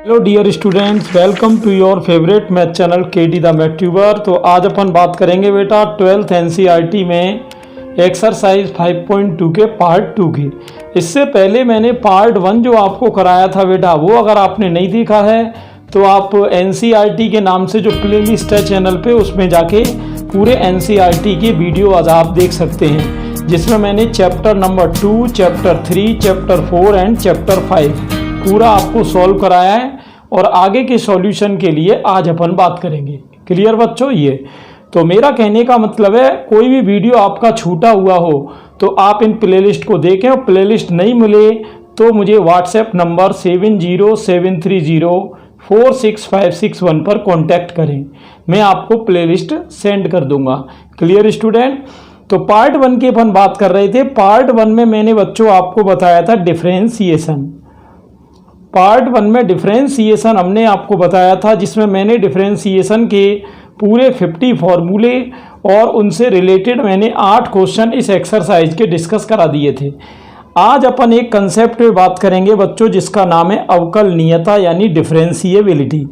Hello dear students, welcome to your favourite math channel KD the math tuber. तो आज अपन बात करेंगे बेटा 12th एनसीईआरटी में एक्सरसाइज 5.2 के पार्ट 2 की। इससे पहले मैंने पार्ट 1 जो आपको कराया था बेटा, वो अगर आपने नहीं देखा है तो आप एनसीईआरटी के नाम से जो प्लेलिस्ट है चैनल पे, उसमें जाके पूरे एनसीईआरटी की वीडियो आज आप देख सकते हैं, जिसमें मैंने chapter number 2, chapter 3, chapter 4 and chapter 5 पूरा आपको सॉल्व कराया है। और आगे के सॉल्यूशन के लिए आज अपन बात करेंगे। क्लियर बच्चों? ये तो मेरा कहने का मतलब है, कोई भी वीडियो आपका छूटा हुआ हो तो आप इन प्लेलिस्ट को देखें, और प्लेलिस्ट नहीं मिले तो मुझे व्हाट्सएप नंबर 7073046561 पर कांटेक्ट करें, मैं आपको प्लेलिस्ट सेंड कर दूंगा। Clear student? तो पार्ट 1 की अपन बात कर रहे थे। पार्ट 1 में मैंने बच्चों आपको बताया था डिफरेंशिएशन। पार्ट 1 में डिफरेंशिएशन हमने आपको बताया था, जिसमें मैंने डिफरेंशिएशन के पूरे 50 फॉर्मूले और उनसे रिलेटेड मैंने 8 क्वेश्चन इस एक्सरसाइज के डिस्कस करा दिए थे। आज अपन एक कंसेप्ट पे बात करेंगे बच्चों, जिसका नाम है अवकलनीयता यानी डिफरेंशिएबिलिटी।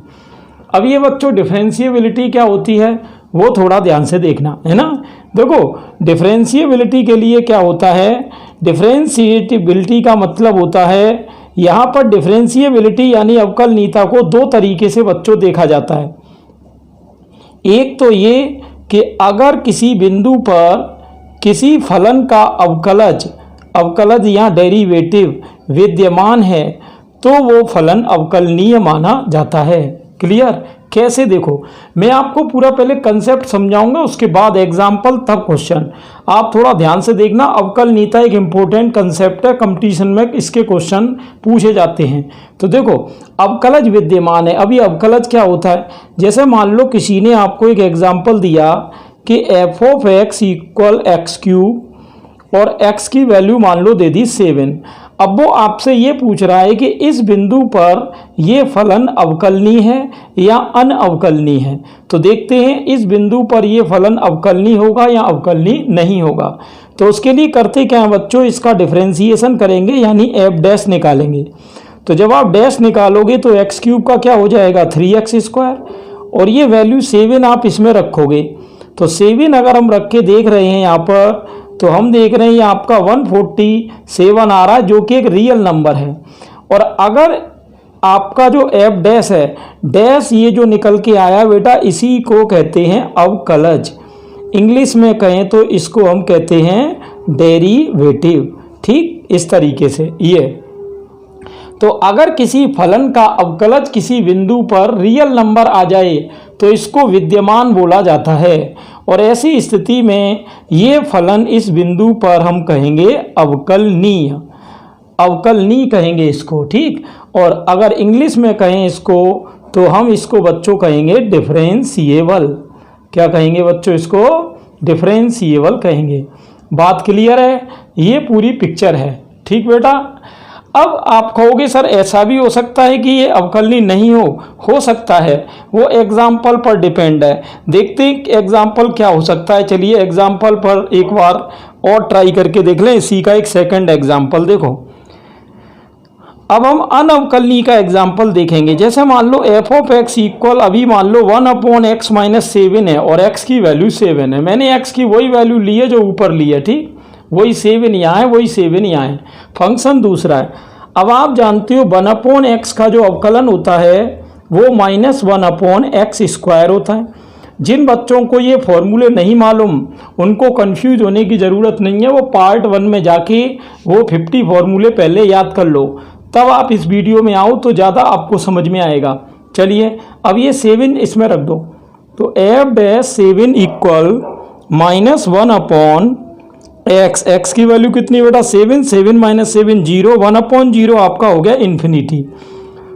अब ये बच्चों डिफरेंशिएबिलिटी क्या होती है वो थोड़ा ध्यान से देखना है ना। देखो, डिफरेंशिएबिलिटी के लिए क्या होता है, डिफरेंशिएबिलिटी का मतलब होता है, यहाँ पर डिफरेंशिएबिलिटी यानी अवकलनीयता को दो तरीके से बच्चों देखा जाता है। एक तो ये कि अगर किसी बिंदु पर किसी फलन का अवकलज या डेरिवेटिव विद्यमान है तो वो फलन अवकलनीय माना जाता है। क्लियर? कैसे? देखो, मैं आपको पूरा पहले कंसेप्ट समझाऊंगा, उसके बाद एग्जाम्पल, तब क्वेश्चन। आप थोड़ा ध्यान से देखना। अवकलनीयता एक इम्पोर्टेंट कंसेप्ट है, कंपटीशन में इसके क्वेश्चन पूछे जाते हैं। तो देखो, अवकलज विद्यमान है। अभी अवकलज क्या होता है, जैसे मान लो किसी ने आपको एक एग्जाम्पल दिया कि F of x equal x cube और x की वैल्यू मान लो दे दी 7। अब वो आपसे ये पूछ रहा है कि इस बिंदु पर ये फलन अवकलनीय है या अनअवकलनीय है। तो देखते हैं इस बिंदु पर ये फलन अवकलनीय होगा या अवकलनीय नहीं होगा। तो उसके लिए करते क्या है बच्चों, इसका डिफरेंशिएशन करेंगे यानी एफ डैश निकालेंगे। तो जब आप डैश निकालोगे तो एक्स क्यूब का क्या हो जाएगा 3x², और ये वैल्यू 7 आप इसमें रखोगे। तो 7 अगर हम रख के देख रहे हैं यहाँ पर, तो हम देख रहे हैं ये आपका 147 आ रहा है, जो कि एक रियल नंबर है। और अगर आपका जो एफ डैश है, डैश ये जो निकल के आया बेटा, इसी को कहते हैं अवकलज। इंग्लिश में कहें तो इसको हम कहते हैं डेरिवेटिव। ठीक इस तरीके से ये। तो अगर किसी फलन का अवकलज किसी बिंदु पर रियल नंबर आ जाए तो इसको विद्यमान बोला जाता है, और ऐसी स्थिति में ये फलन इस बिंदु पर हम कहेंगे अवकलनीय। अवकलनीय कहेंगे इसको। ठीक। और अगर इंग्लिश में कहें इसको तो हम इसको बच्चों कहेंगे डिफरेंशिएबल। क्या कहेंगे बच्चों? इसको डिफरेंशिएबल कहेंगे। बात क्लियर है? ये पूरी पिक्चर है। ठीक बेटा? अब आप कहोगे सर ऐसा भी हो सकता है कि ये अवकलनीय नहीं हो सकता है। वो एग्जाम्पल पर डिपेंड है। देखते हैं एग्जाम्पल क्या हो सकता है। चलिए एग्जाम्पल पर एक बार और ट्राई करके देख लें। इसी का एक सेकंड एग्जाम्पल देखो। अब हम अनअवकलनीय का एग्जाम्पल देखेंगे। जैसे मान लो एफ ऑफ एक्स इक्वल, अभी मान लो 1/x-7 है और x की वैल्यू 7 है। मैंने x की वही वैल्यू ली है जो ऊपर ली है। ठीक, वही 7 यहाँ है, वही 7 यहाँ है। फंक्शन दूसरा है। अब आप जानते हो 1/x का जो अवकलन होता है वो -1/x² होता है। जिन बच्चों को ये फॉर्मूले नहीं मालूम, उनको कंफ्यूज होने की ज़रूरत नहीं है। वो पार्ट 1 में जाके वो 50 फॉर्मूले पहले याद कर लो, तब आप इस वीडियो में आओ तो ज़्यादा आपको समझ में आएगा। चलिए अब ये 7 इसमें रख दो। तो F dash 7 equal -1/x, x की वैल्यू कितनी बेटा 7, 7 - 7 0, 1/0 आपका हो गया इन्फिनिटी।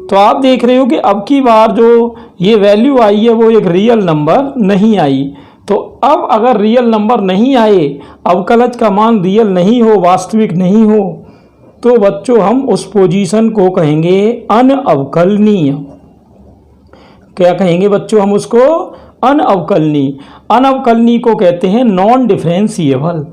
तो आप देख रहे हो कि अब की बार जो ये वैल्यू आई है वो एक रियल नंबर नहीं आई। तो अब अगर रियल नंबर नहीं आए, अवकलज का मान रियल नहीं हो, वास्तविक नहीं हो, तो बच्चों हम उस पोजीशन को कहेंगे अनअवकलनीय। क्या कहेंगे बच्चों हम उसको? अनअवकलनीय। अनअवकलनीय को कहते हैं नॉन डिफरेंशिएबल।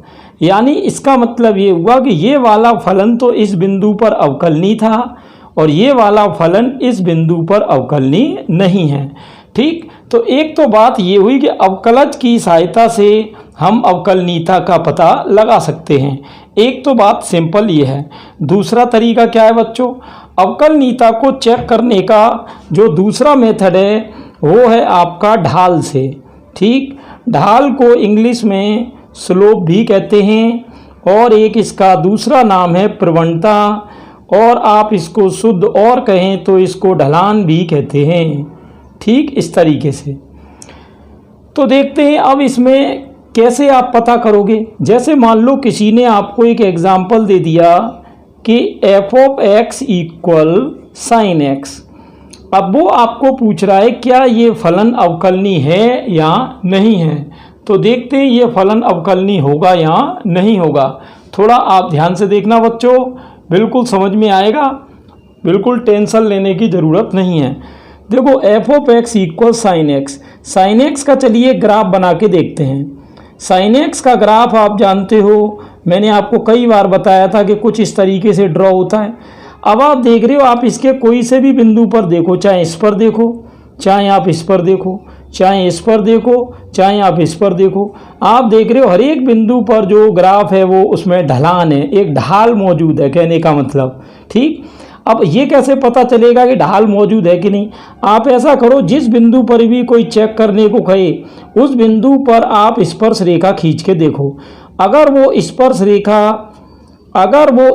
यानी इसका मतलब ये हुआ कि ये वाला फलन तो इस बिंदु पर अवकलनीय था और ये वाला फलन इस बिंदु पर अवकलनीय नहीं है। ठीक, तो एक तो बात ये हुई कि अवकलज की सहायता से हम अवकलनीयता का पता लगा सकते हैं। एक तो बात सिंपल ये है। दूसरा तरीका क्या है बच्चों, अवकलनीयता को चेक करने का जो दूसरा मेथड है वो है आपका ढाल से। ठीक, ढाल को इंग्लिश में स्लोप भी कहते हैं और एक इसका दूसरा नाम है प्रवणता, और आप इसको शुद्ध और कहें तो इसको ढलान भी कहते हैं। ठीक, इस तरीके से तो देखते हैं अब इसमें कैसे आप पता करोगे। जैसे मान लो किसी ने आपको एक एग्जाम्पल दे दिया कि f of x equal sine x। अब वो आपको पूछ रहा है क्या ये फलन अवकलनीय है या नहीं है। तो देखते हैं ये फलन अवकलनीय होगा या नहीं होगा। थोड़ा आप ध्यान से देखना बच्चों, बिल्कुल समझ में आएगा, बिल्कुल टेंशन लेने की ज़रूरत नहीं है। देखो f of x equal sine x, sine x का चलिए ग्राफ बना के देखते हैं। साइन एक्स का ग्राफ आप जानते हो, मैंने आपको कई बार बताया था कि कुछ इस तरीके से ड्रॉ होता है। अब आप देख रहे हो, आप इसके कोई से भी बिंदु पर देखो, चाहे इस पर देखो, चाहे आप इस पर देखो, चाहे इस पर देखो, चाहे आप इस पर देखो, आप देख रहे हो हर एक बिंदु पर जो ग्राफ है वो उसमें ढलान है, एक ढाल मौजूद है, कहने का मतलब। ठीक, अब ये कैसे पता चलेगा कि ढाल मौजूद है कि नहीं। आप ऐसा करो, जिस बिंदु पर भी कोई चेक करने को कहे उस बिंदु पर आप स्पर्श रेखा खींच के देखो। अगर वो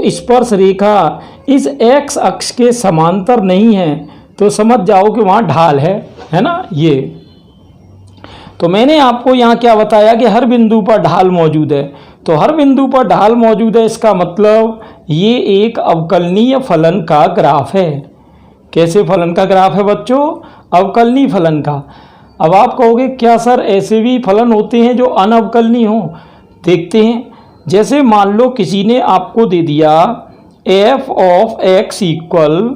स्पर्श रेखा इस x अक्ष के समांतर नहीं है तो समझ जाओ कि वहाँ ढाल है ना। ये तो मैंने आपको यहाँ क्या बताया कि हर बिंदु पर ढाल मौजूद है। तो हर बिंदु पर ढाल मौजूद है, इसका मतलब ये एक अवकलनीय फलन का ग्राफ है। कैसे फलन का ग्राफ है बच्चों, अवकलनीय फलन का। अब आप कहोगे क्या सर ऐसे भी फलन होते हैं जो अनअवकलनीय हो। देखते हैं, जैसे मान लो किसी ने आपको दे दिया f of x equal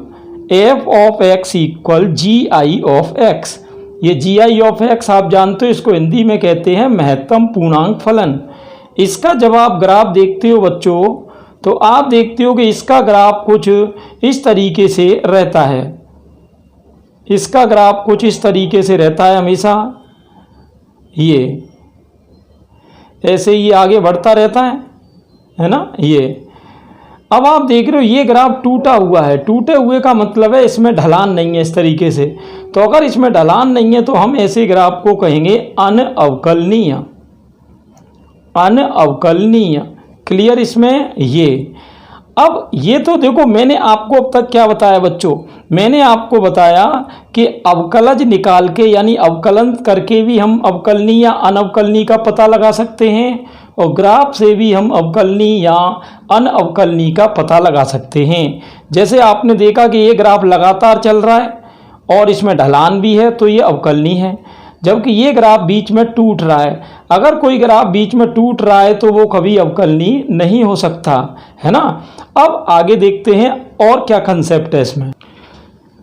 GI of x। ये GI ऑफ x आप जानते हो, इसको हिंदी में कहते हैं महत्तम पूर्णांक फलन। इसका जब आप ग्राफ देखते हो बच्चों तो आप देखते हो कि इसका ग्राफ कुछ इस तरीके से रहता है। इसका ग्राफ कुछ इस तरीके से रहता है हमेशा, ये ऐसे ही आगे बढ़ता रहता है ना। ये अब आप देख रहे हो ये ग्राफ टूटा हुआ है। टूटे हुए का मतलब है इसमें ढलान नहीं है इस तरीके से। तो अगर इसमें ढलान नहीं है तो हम ऐसे ग्राफ को कहेंगे अनअवकलनीय। अनअवकलनीय, क्लियर इसमें ये। अब ये तो देखो, मैंने आपको अब तक क्या बताया बच्चों, मैंने आपको बताया कि अवकलज निकाल के यानी अवकलन करके भी हम अवकलनीय या अनअवकलनीय का पता लगा सकते हैं, और ग्राफ से भी हम अवकलनीय या अनअवकलनीय का पता लगा सकते हैं। जैसे आपने देखा कि ये ग्राफ लगातार चल रहा है और इसमें ढलान भी है तो ये अवकलनीय है, जबकि ये ग्राफ बीच में टूट रहा है। अगर कोई ग्राफ बीच में टूट रहा है तो वो कभी अवकलनीय नहीं हो सकता, है ना। अब आगे देखते हैं और क्या कंसेप्ट है इसमें।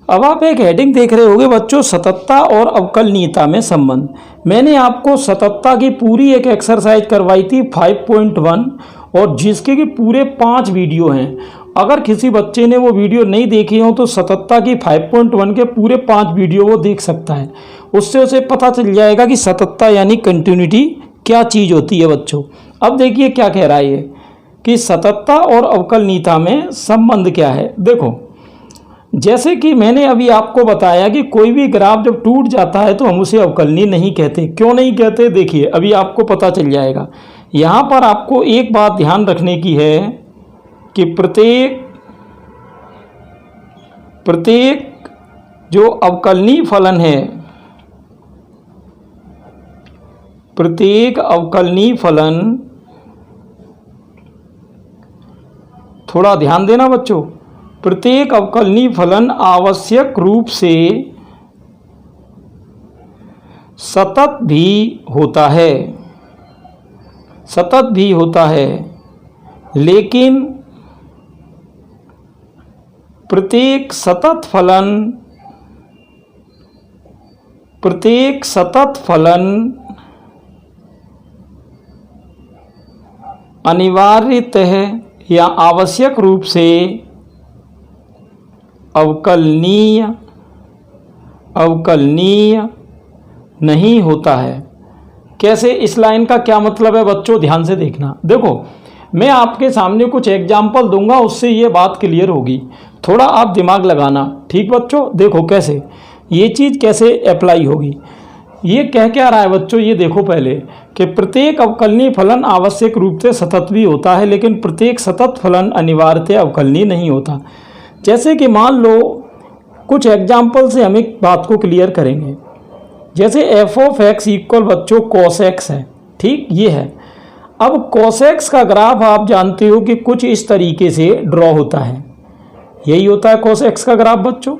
अब आप एक हेडिंग देख रहे होंगे बच्चों, सततता और अवकलनीयता में संबंध। मैंने आपको सततता की पूरी एक एक्सरसाइज करवाई थी 5.1, और जिसके कि पूरे 5 वीडियो हैं। अगर किसी बच्चे ने वो वीडियो नहीं देखे हो तो सततता की 5.1 के पूरे 5 वीडियो वो देख सकता है। उससे उसे पता चल जाएगा कि सततता यानी कंटिन्यूटी क्या चीज़ होती है बच्चों। अब देखिए क्या कह रहा है ये, कि सततता और अवकलनीयता में संबंध क्या है। देखो, जैसे कि मैंने अभी आपको बताया कि कोई भी ग्राफ जब टूट जाता है तो हम उसे अवकलनीय नहीं कहते। क्यों नहीं कहते, देखिए अभी आपको पता चल जाएगा। यहाँ पर आपको एक बात ध्यान रखने की है कि प्रत्येक जो अवकलनीय फलन है, प्रत्येक अवकलनीय फलन, थोड़ा ध्यान देना बच्चों, प्रत्येक अवकलनीय फलन आवश्यक रूप से सतत भी होता है, सतत भी होता है, लेकिन प्रत्येक सतत फलन अनिवार्यतः या आवश्यक रूप से अवकलनीय नहीं होता है। कैसे? इस लाइन का क्या मतलब है बच्चों, ध्यान से देखना। देखो मैं आपके सामने कुछ एग्जाम्पल दूंगा, उससे ये बात क्लियर होगी। थोड़ा आप दिमाग लगाना, ठीक बच्चों। देखो कैसे ये चीज़ कैसे अप्लाई होगी। ये कह क्या रहा है बच्चों, ये देखो पहले कि प्रत्येक अवकलनीय फलन आवश्यक रूप से सतत भी होता है, लेकिन प्रत्येक सतत फलन अनिवार्यतः अवकलनीय नहीं होता। जैसे कि मान लो कुछ एग्जाम्पल से हम एक बात को क्लियर करेंगे। जैसे एफ ऑफ एक्स इक्वल बच्चों कॉस एक्स है, ठीक, ये है। अब कॉस एक्स का ग्राफ आप जानते हो कि कुछ इस तरीके से ड्रॉ होता है, यही होता है कॉस एक्स का ग्राफ बच्चों।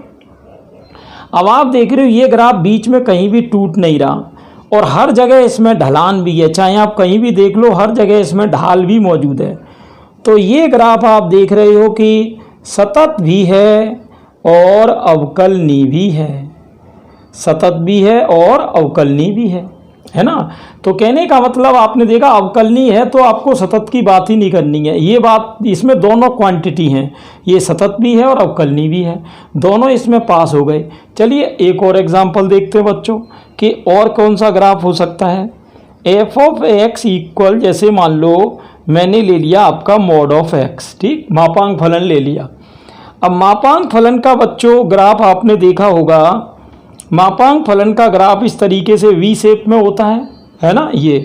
अब आप देख रहे हो ये ग्राफ बीच में कहीं भी टूट नहीं रहा और हर जगह इसमें ढलान भी है, चाहे आप कहीं भी देख लो हर जगह इसमें ढाल भी मौजूद है। तो ये ग्राफ आप देख रहे हो कि सतत भी है और अवकलनीय भी है, सतत भी है और अवकलनीय भी है ना। तो कहने का मतलब आपने देखा अवकलनीय है तो आपको सतत की बात ही नहीं करनी है। ये बात, इसमें दोनों क्वांटिटी हैं, ये सतत भी है और अवकलनीय भी है, दोनों इसमें पास हो गए। चलिए एक और एग्जांपल देखते हैं बच्चों कि और कौन सा ग्राफ हो सकता है। एफ ऑफ एक्स इक्वल, जैसे मान लो मैंने ले लिया आपका मॉड ऑफ एक्स, ठीक, मापांक फलन ले लिया। अब मापांक फलन का बच्चों ग्राफ आपने देखा होगा, मापांक फलन का ग्राफ इस तरीके से वी शेप में होता है ना ये।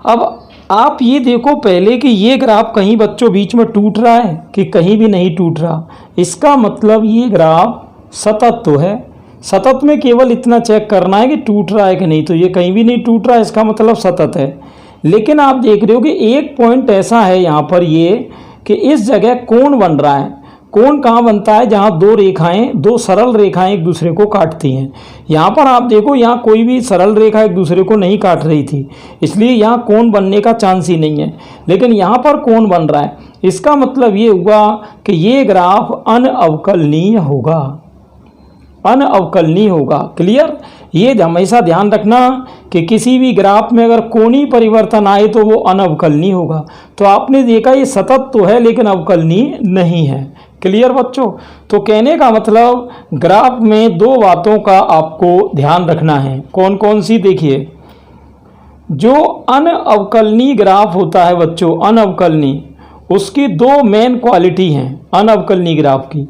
अब आप ये देखो पहले कि ये ग्राफ कहीं बच्चों बीच में टूट रहा है कि कहीं भी नहीं टूट रहा। इसका मतलब ये ग्राफ सतत तो है, सतत में केवल इतना चेक करना है कि टूट रहा है कि नहीं, तो ये कहीं भी नहीं टूट रहा है, इसका मतलब सतत है। लेकिन आप देख रहे हो कि एक पॉइंट ऐसा है यहाँ पर ये कि इस जगह कोण बन रहा है। कोण कहाँ बनता है? जहाँ दो रेखाएं, दो सरल रेखाएं एक दूसरे को काटती हैं। यहाँ पर आप देखो यहाँ कोई भी सरल रेखा एक दूसरे को नहीं काट रही थी, इसलिए यहाँ कोण बनने का चांस ही नहीं है। लेकिन यहाँ पर कोण बन रहा है, इसका मतलब ये हुआ कि ये ग्राफ अनअवकलनीय होगा, अनअवकलनीय होगा। क्लियर? ये हमेशा ध्यान रखना कि किसी भी ग्राफ में अगर कोणीय परिवर्तन आए तो वो अनअवकलनीय होगा। तो आपने देखा ये सतत तो है लेकिन अवकलनीय नहीं है। क्लियर बच्चों? तो कहने का मतलब ग्राफ में दो बातों का आपको ध्यान रखना है। कौन कौन सी? देखिए, जो अनअवकलनीय ग्राफ होता है बच्चों, अनअवकलनीय, उसकी दो मेन क्वालिटी हैं अनअवकलनीय ग्राफ की।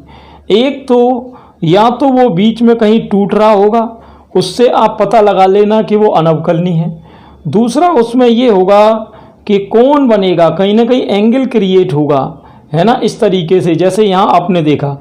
एक तो या तो वो बीच में कहीं टूट रहा होगा, उससे आप पता लगा लेना कि वो अनअवकलनीय है। दूसरा उसमें ये होगा कि कोण बनेगा, कहीं ना कहीं एंगल क्रिएट होगा, है ना, इस तरीके से जैसे यहाँ आपने देखा।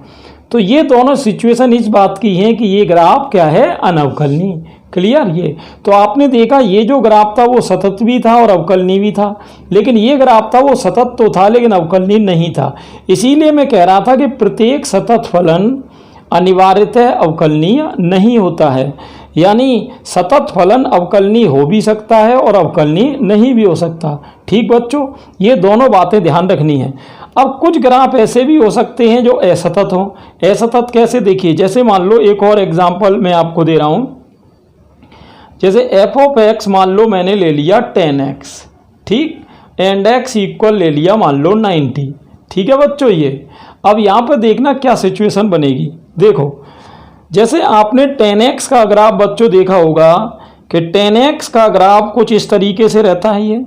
तो ये दोनों सिचुएशन इस बात की हैं कि ये ग्राफ क्या है? अनअवकलनीय। क्लियर? ये तो आपने देखा ये जो ग्राफ था वो सतत भी था और अवकलनीय भी था, लेकिन ये ग्राफ था वो सतत तो था लेकिन अवकलनीय नहीं था। इसीलिए मैं कह रहा था कि प्रत्येक सतत फलन अनिवार्यतः अवकलनीय नहीं होता है, यानी सतत फलन अवकलनीय हो भी सकता है और अवकलनीय नहीं भी हो सकता। ठीक बच्चों, ये दोनों बातें ध्यान रखनी है। अब कुछ ग्राफ ऐसे भी हो सकते हैं जो असतत हों। असतत कैसे? देखिए, जैसे मान लो एक और एग्जांपल मैं आपको दे रहा हूँ। जैसे एफ ऑफ एक्स मान लो मैंने ले लिया 10x, ठीक, एंड x इक्वल ले लिया मान लो 90। ठीक है बच्चों, ये अब यहाँ पर देखना क्या सिचुएशन बनेगी। देखो, जैसे आपने 10x का ग्राफ बच्चों देखा होगा कि 10x का ग्राफ कुछ इस तरीके से रहता है।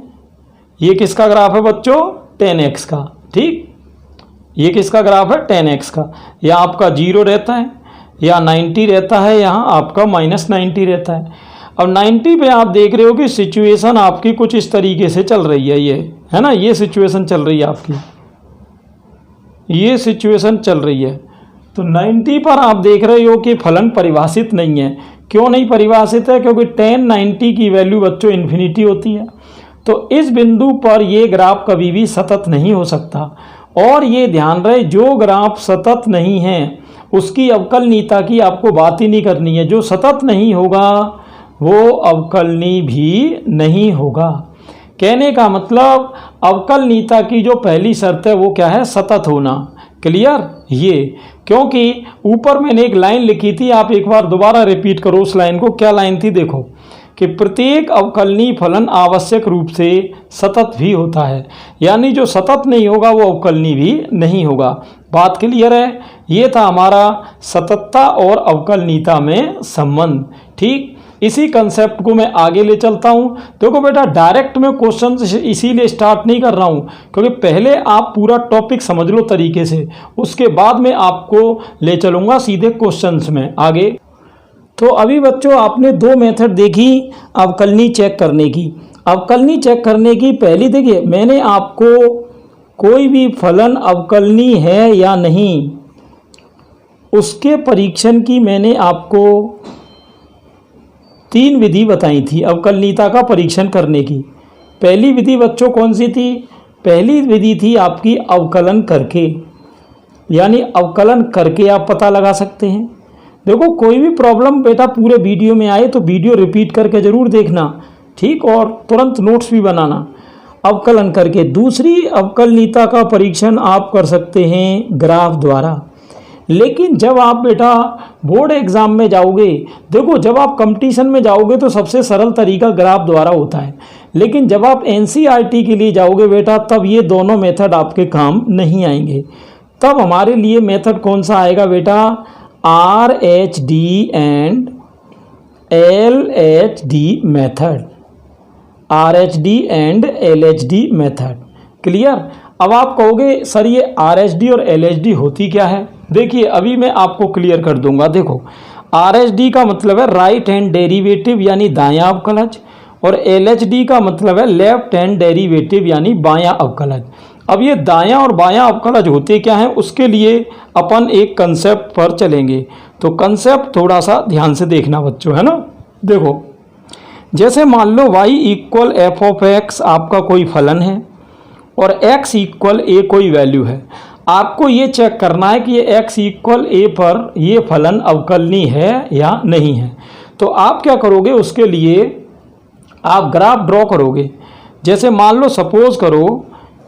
ये किसका ग्राफ है बच्चों? 10x का। ठीक, ये किसका ग्राफ है? 10x का। या आपका 0 रहता है या 90 रहता है, यहाँ आपका -90 रहता है। अब 90 पे आप देख रहे हो कि सिचुएशन आपकी कुछ इस तरीके से चल रही है, ये है ना, ये सिचुएशन चल रही है आपकी, ये सिचुएशन चल रही है। तो 90 पर आप देख रहे हो कि फलन परिभाषित नहीं है। क्यों नहीं परिभाषित है? क्योंकि 1090 की वैल्यू बच्चों इन्फिनिटी होती है। तो इस बिंदु पर ये ग्राफ कभी भी सतत नहीं हो सकता। और ये ध्यान रहे, जो ग्राफ सतत नहीं है उसकी अवकलनीयता की आपको बात ही नहीं करनी है। जो सतत नहीं होगा वो अवकलनीय भी नहीं होगा। कहने का मतलब अवकलनीयता की जो पहली शर्त है वो क्या है? सतत होना। क्लियर? ये क्योंकि ऊपर मैंने एक लाइन लिखी थी, आप एक बार दोबारा रिपीट करो उस लाइन को। क्या लाइन थी? देखो कि प्रत्येक अवकलनीय फलन आवश्यक रूप से सतत भी होता है, यानी जो सतत नहीं होगा वो अवकलनीय भी नहीं होगा। बात क्लियर है? ये था हमारा सततता और अवकलनीयता में संबंध। ठीक, इसी कंसेप्ट को मैं आगे ले चलता हूँ। देखो बेटा, डायरेक्ट मैं क्वेश्चन इसीलिए स्टार्ट नहीं कर रहा हूँ क्योंकि पहले आप पूरा टॉपिक समझ लो तरीके से, उसके बाद मैं आपको ले चलूँगा सीधे क्वेश्चंस में आगे। तो अभी बच्चों आपने दो मेथड देखी अवकलनीय चेक करने की। अवकलनीय चेक करने की पहली देखिए, मैंने आपको कोई भी फलन अवकलनीय है या नहीं उसके परीक्षण की मैंने आपको 3 विधि बताई थी अवकलनीयता का परीक्षण करने की। पहली विधि बच्चों कौन सी थी? पहली विधि थी आपकी अवकलन करके, यानी अवकलन करके आप पता लगा सकते हैं। देखो, कोई भी प्रॉब्लम बेटा पूरे वीडियो में आए तो वीडियो रिपीट करके ज़रूर देखना, ठीक, और तुरंत नोट्स भी बनाना। अवकलन करके। दूसरी अवकलनीयता का परीक्षण आप कर सकते हैं ग्राफ द्वारा। लेकिन जब आप बेटा बोर्ड एग्ज़ाम में जाओगे, देखो जब आप कंपटीशन में जाओगे तो सबसे सरल तरीका ग्राफ द्वारा होता है, लेकिन जब आप एनसीईआरटी के लिए जाओगे बेटा तब ये दोनों मेथड आपके काम नहीं आएंगे। तब हमारे लिए मेथड कौन सा आएगा बेटा? RHD and LHD method. RHD and LHD method. Clear? अब आप कहोगे सर ये RHD और LHD होती क्या है? देखिए अभी मैं आपको क्लियर कर दूंगा। देखो, RHD का मतलब है राइट हैंड डेरिवेटिव यानी दायां अवकलज, और LHD का मतलब है लेफ्ट हैंड डेरिवेटिव यानी बायां अवकलज। अब ये दायां और बायां अवकलज होते क्या हैं उसके लिए अपन एक कंसेप्ट पर चलेंगे। तो कंसेप्ट थोड़ा सा ध्यान से देखना बच्चों, है ना। देखो, जैसे मान लो y equal F of x आपका कोई फलन है और x इक्वल ए कोई वैल्यू है। आपको ये चेक करना है कि ये x इक्वल ए पर ये फलन अवकलनीय है या नहीं है। तो आप क्या करोगे, उसके लिए आप ग्राफ ड्रॉ करोगे। जैसे मान लो सपोज करो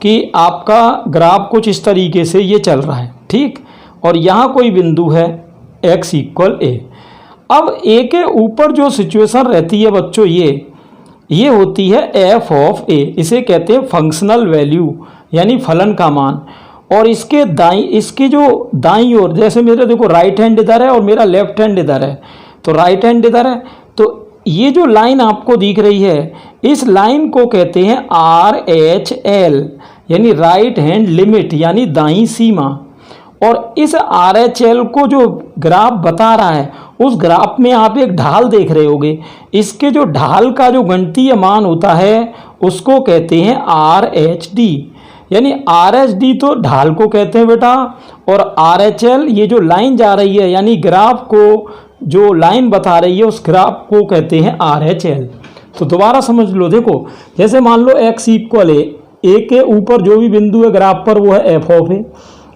कि आपका ग्राफ कुछ इस तरीके से ये चल रहा है, ठीक, और यहाँ कोई बिंदु है x इक्वल ए। अब ए के ऊपर जो सिचुएशन रहती है बच्चों ये होती है एफ ऑफ ए, इसे कहते हैं फंक्शनल वैल्यू यानी फलन का मान। और इसके जो दाईं ओर, जैसे मेरे देखो राइट हैंड इधर है और मेरा लेफ्ट हैंड इधर है, तो राइट हैंड इधर है, तो ये जो लाइन आपको दिख रही है इस लाइन को कहते हैं RHL यानी राइट हैंड लिमिट यानी दाईं सीमा। और इस RHL को जो ग्राफ बता रहा है उस ग्राफ में आप एक ढाल देख रहे होगे। इसके जो ढाल का जो गणितीय मान होता है उसको कहते हैं RHD, यानी RHD तो ढाल को कहते हैं बेटा, और RHL ये जो लाइन जा रही है यानी ग्राफ को जो लाइन बता रही है उस ग्राफ को कहते हैं RHL। तो दोबारा समझ लो, देखो जैसे मान लो x इक्वल ए के ऊपर जो भी बिंदु है ग्राफ पर वो है एफ ऑफ ए,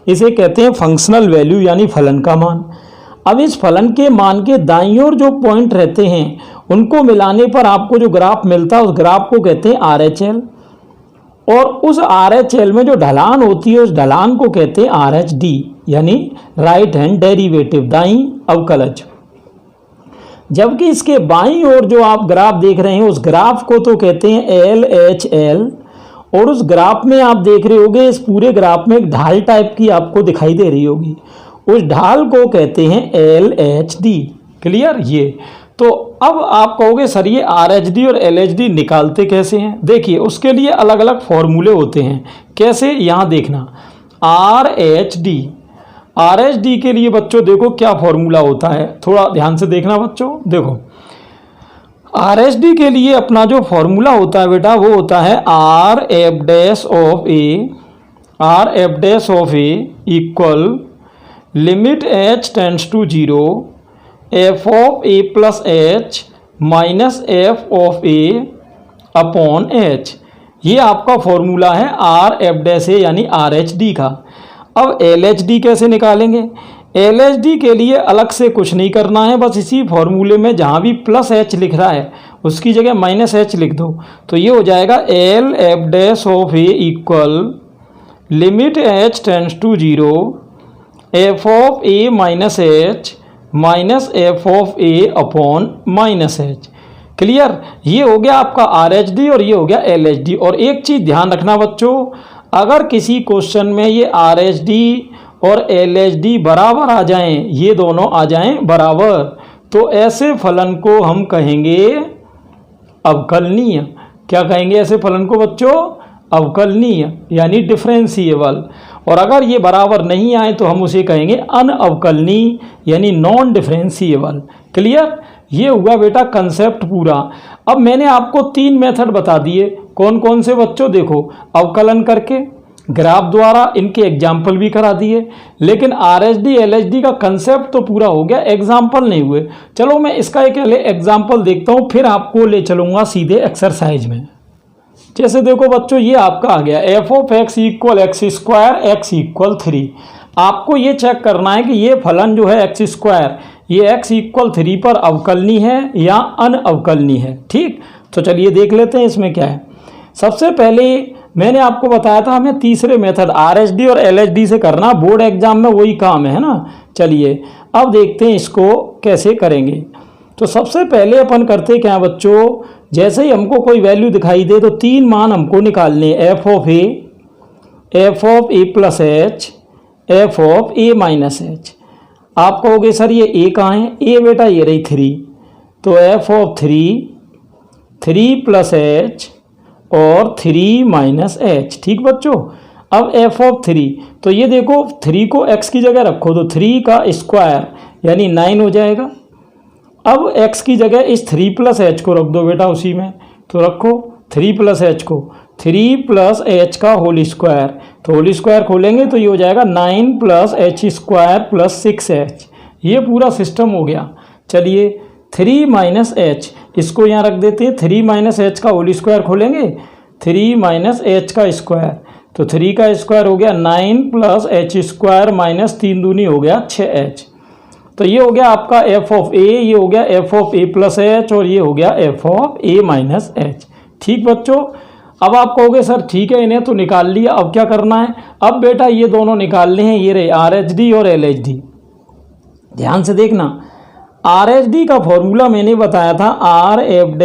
इसे कहते हैं फंक्शनल वैल्यू यानी फलन का मान। अब इस फलन के मान के दाईं ओर जो पॉइंट रहते हैं उनको मिलाने पर आपको जो ग्राफ मिलता है उस ग्राफ को कहते हैं RHL, और उस RHL में जो ढलान होती है उस ढलान को कहते हैं RHD यानी राइट हैंड डेरिवेटिव दाईं अवकलज। जबकि इसके बाईं ओर जो आप ग्राफ देख रहे हैं उस ग्राफ को तो कहते हैं LHL, और उस ग्राफ में आप देख रहे होगे इस पूरे ग्राफ में एक ढाल टाइप की आपको दिखाई दे रही होगी, उस ढाल को कहते हैं LHD। क्लियर? ये तो अब आप कहोगे सर ये RHD और LHD निकालते कैसे हैं? देखिए उसके लिए अलग अलग फॉर्मूले होते हैं। कैसे? यहाँ देखना, RHD के लिए बच्चों देखो क्या फॉर्मूला होता है, थोड़ा ध्यान से देखना बच्चों। देखो RHD के लिए अपना जो फॉर्मूला होता है बेटा वो होता है RF of a equal limit h tends to 0 f of a plus h minus f of a upon h। ये आपका फॉर्मूला है RF यानी RHD का। अब LHD कैसे निकालेंगे? LHD के लिए अलग से कुछ नहीं करना है, बस इसी फॉर्मूले में जहाँ भी प्लस h लिख रहा है उसकी जगह माइनस h लिख दो, तो ये हो जाएगा LF of a equal limit h tends to 0 f of a minus h minus f of a upon minus h। Clear. ये हो गया आपका RHD और ये हो गया LHD। और एक चीज़ ध्यान रखना बच्चों, अगर किसी क्वेश्चन में ये RHD और LHD बराबर आ जाएं, ये दोनों आ जाएं बराबर, तो ऐसे फलन को हम कहेंगे अवकलनीय। क्या कहेंगे ऐसे फलन को बच्चों? अवकलनीय, यानी डिफरेंशिएबल। और अगर ये बराबर नहीं आए तो हम उसे कहेंगे अनअवकलनीय, यानी नॉन डिफरेंशिएबल। क्लियर। ये हुआ बेटा कंसेप्ट पूरा। अब मैंने आपको 3 मेथड बता दिए। कौन कौन से बच्चों? देखो, अवकलन करके, ग्राफ द्वारा, इनके एग्जाम्पल भी करा दिए। लेकिन RHD LHD का कंसेप्ट तो पूरा हो गया, एग्जाम्पल नहीं हुए। चलो मैं इसका एक एग्जाम्पल देखता हूँ, फिर आपको ले चलूँगा सीधे एक्सरसाइज में। जैसे देखो बच्चों, ये आपका आ गया f(x) = x², x = 3। आपको ये चेक करना है कि ये फलन जो है x², ये x = 3 पर अवकलनीय है या अनअवकलनीय है। ठीक, तो चलिए देख लेते हैं इसमें क्या है। सबसे पहले मैंने आपको बताया था हमें तीसरे मेथड RHD और LHD से करना, बोर्ड एग्जाम में वही काम है ना। चलिए अब देखते हैं इसको कैसे करेंगे। तो सबसे पहले अपन करते क्या बच्चों, जैसे ही हमको कोई वैल्यू दिखाई दे तो 3 मान हमको निकालने, f(a), f(a + h), f(a - h)। आप कहोगे सर ये a कहाँ है? a बेटा ये रही 3, तो f(3), 3 + h और 3 - h। ठीक बच्चों। अब f(3), तो ये देखो 3 को x की जगह रखो तो 3 का स्क्वायर यानी 9 हो जाएगा। अब x की जगह इस 3 + h को रख दो बेटा उसी में, तो रखो 3 + h को, 3 + h का होल स्क्वायर, तो होल स्क्वायर खोलेंगे तो ये हो जाएगा 9 + h² + 6h। ये पूरा सिस्टम हो गया। चलिए 3 - h, इसको यहाँ रख देते हैं। 3 - h का होल स्क्वायर खोलेंगे, 3 - h का स्क्वायर, तो 3 का स्क्वायर हो गया 9 + h² - 3 दूनी हो गया 6h। तो ये हो गया आपका f(a), ये हो गया f(a + h) और ये हो गया f(a - h)। ठीक बच्चों। अब आप कहोगे सर ठीक है, इन्हें तो निकाल लिया, अब क्या करना है? अब बेटा ये दोनों निकालने हैं, ये रहे RHD और LHD। ध्यान से देखना, RHD का फॉर्मूला मैंने बताया था, RF'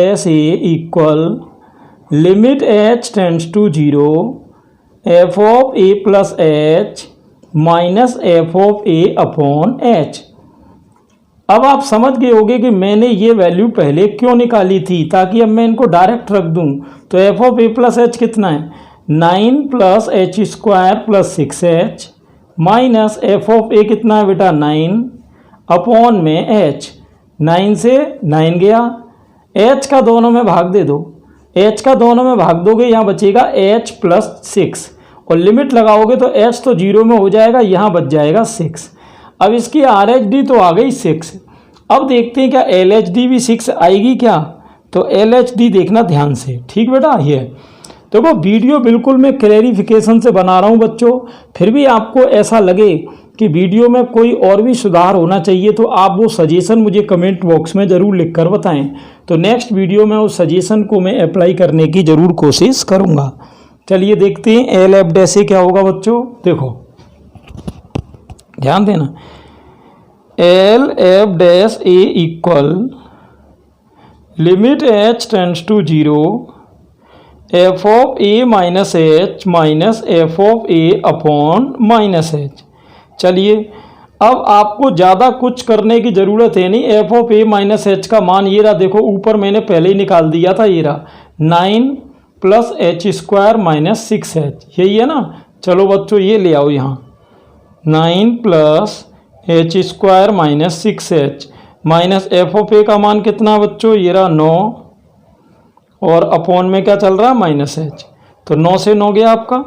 = limit h tends to 0 f(a + h) - f(a/h)। अब आप समझ गए होंगे कि मैंने ये वैल्यू पहले क्यों निकाली थी, ताकि अब मैं इनको डायरेक्ट रख दूं। तो f(a + h) कितना है? 9 + h² + 6h माइनस f(a) कितना है बेटा? 9 अपॉन में h, 9 से 9 गया, h का दोनों में भाग दे दो, h का दोनों में भाग दोगे यहाँ बचेगा h + 6 और लिमिट लगाओगे तो h तो 0 में हो जाएगा, यहाँ बच जाएगा 6। अब इसकी RHD तो आ गई 6। अब देखते हैं क्या LHD भी 6 आएगी क्या? तो LHD देखना ध्यान से। ठीक बेटा, ये देखो वीडियो बिल्कुल मैं क्लैरिफिकेशन से बना रहा हूँ बच्चों। फिर भी आपको ऐसा लगे कि वीडियो में कोई और भी सुधार होना चाहिए तो आप वो सजेशन मुझे कमेंट बॉक्स में ज़रूर लिख कर बताएं। तो नेक्स्ट वीडियो में उस सजेशन को मैं अप्लाई करने की ज़रूर कोशिश करूँगा। चलिए देखते हैं LF' से क्या होगा बच्चों। देखो ध्यान देना, LF' = limit h tends to 0 f(a - h) - f(a/-h)। चलिए अब आपको ज़्यादा कुछ करने की ज़रूरत है नहीं। f(a - h) का मान ये रहा, देखो ऊपर मैंने पहले ही निकाल दिया था, ये रहा 9 + h² - 6h, यही है ना। चलो बच्चों ये ले आओ यहाँ, 9 + h² - 6h माइनस f(a) का मान कितना बच्चों? ये रहा 9 और अपॉन में क्या चल रहा है? -h, तो 9 से 9 गया आपका।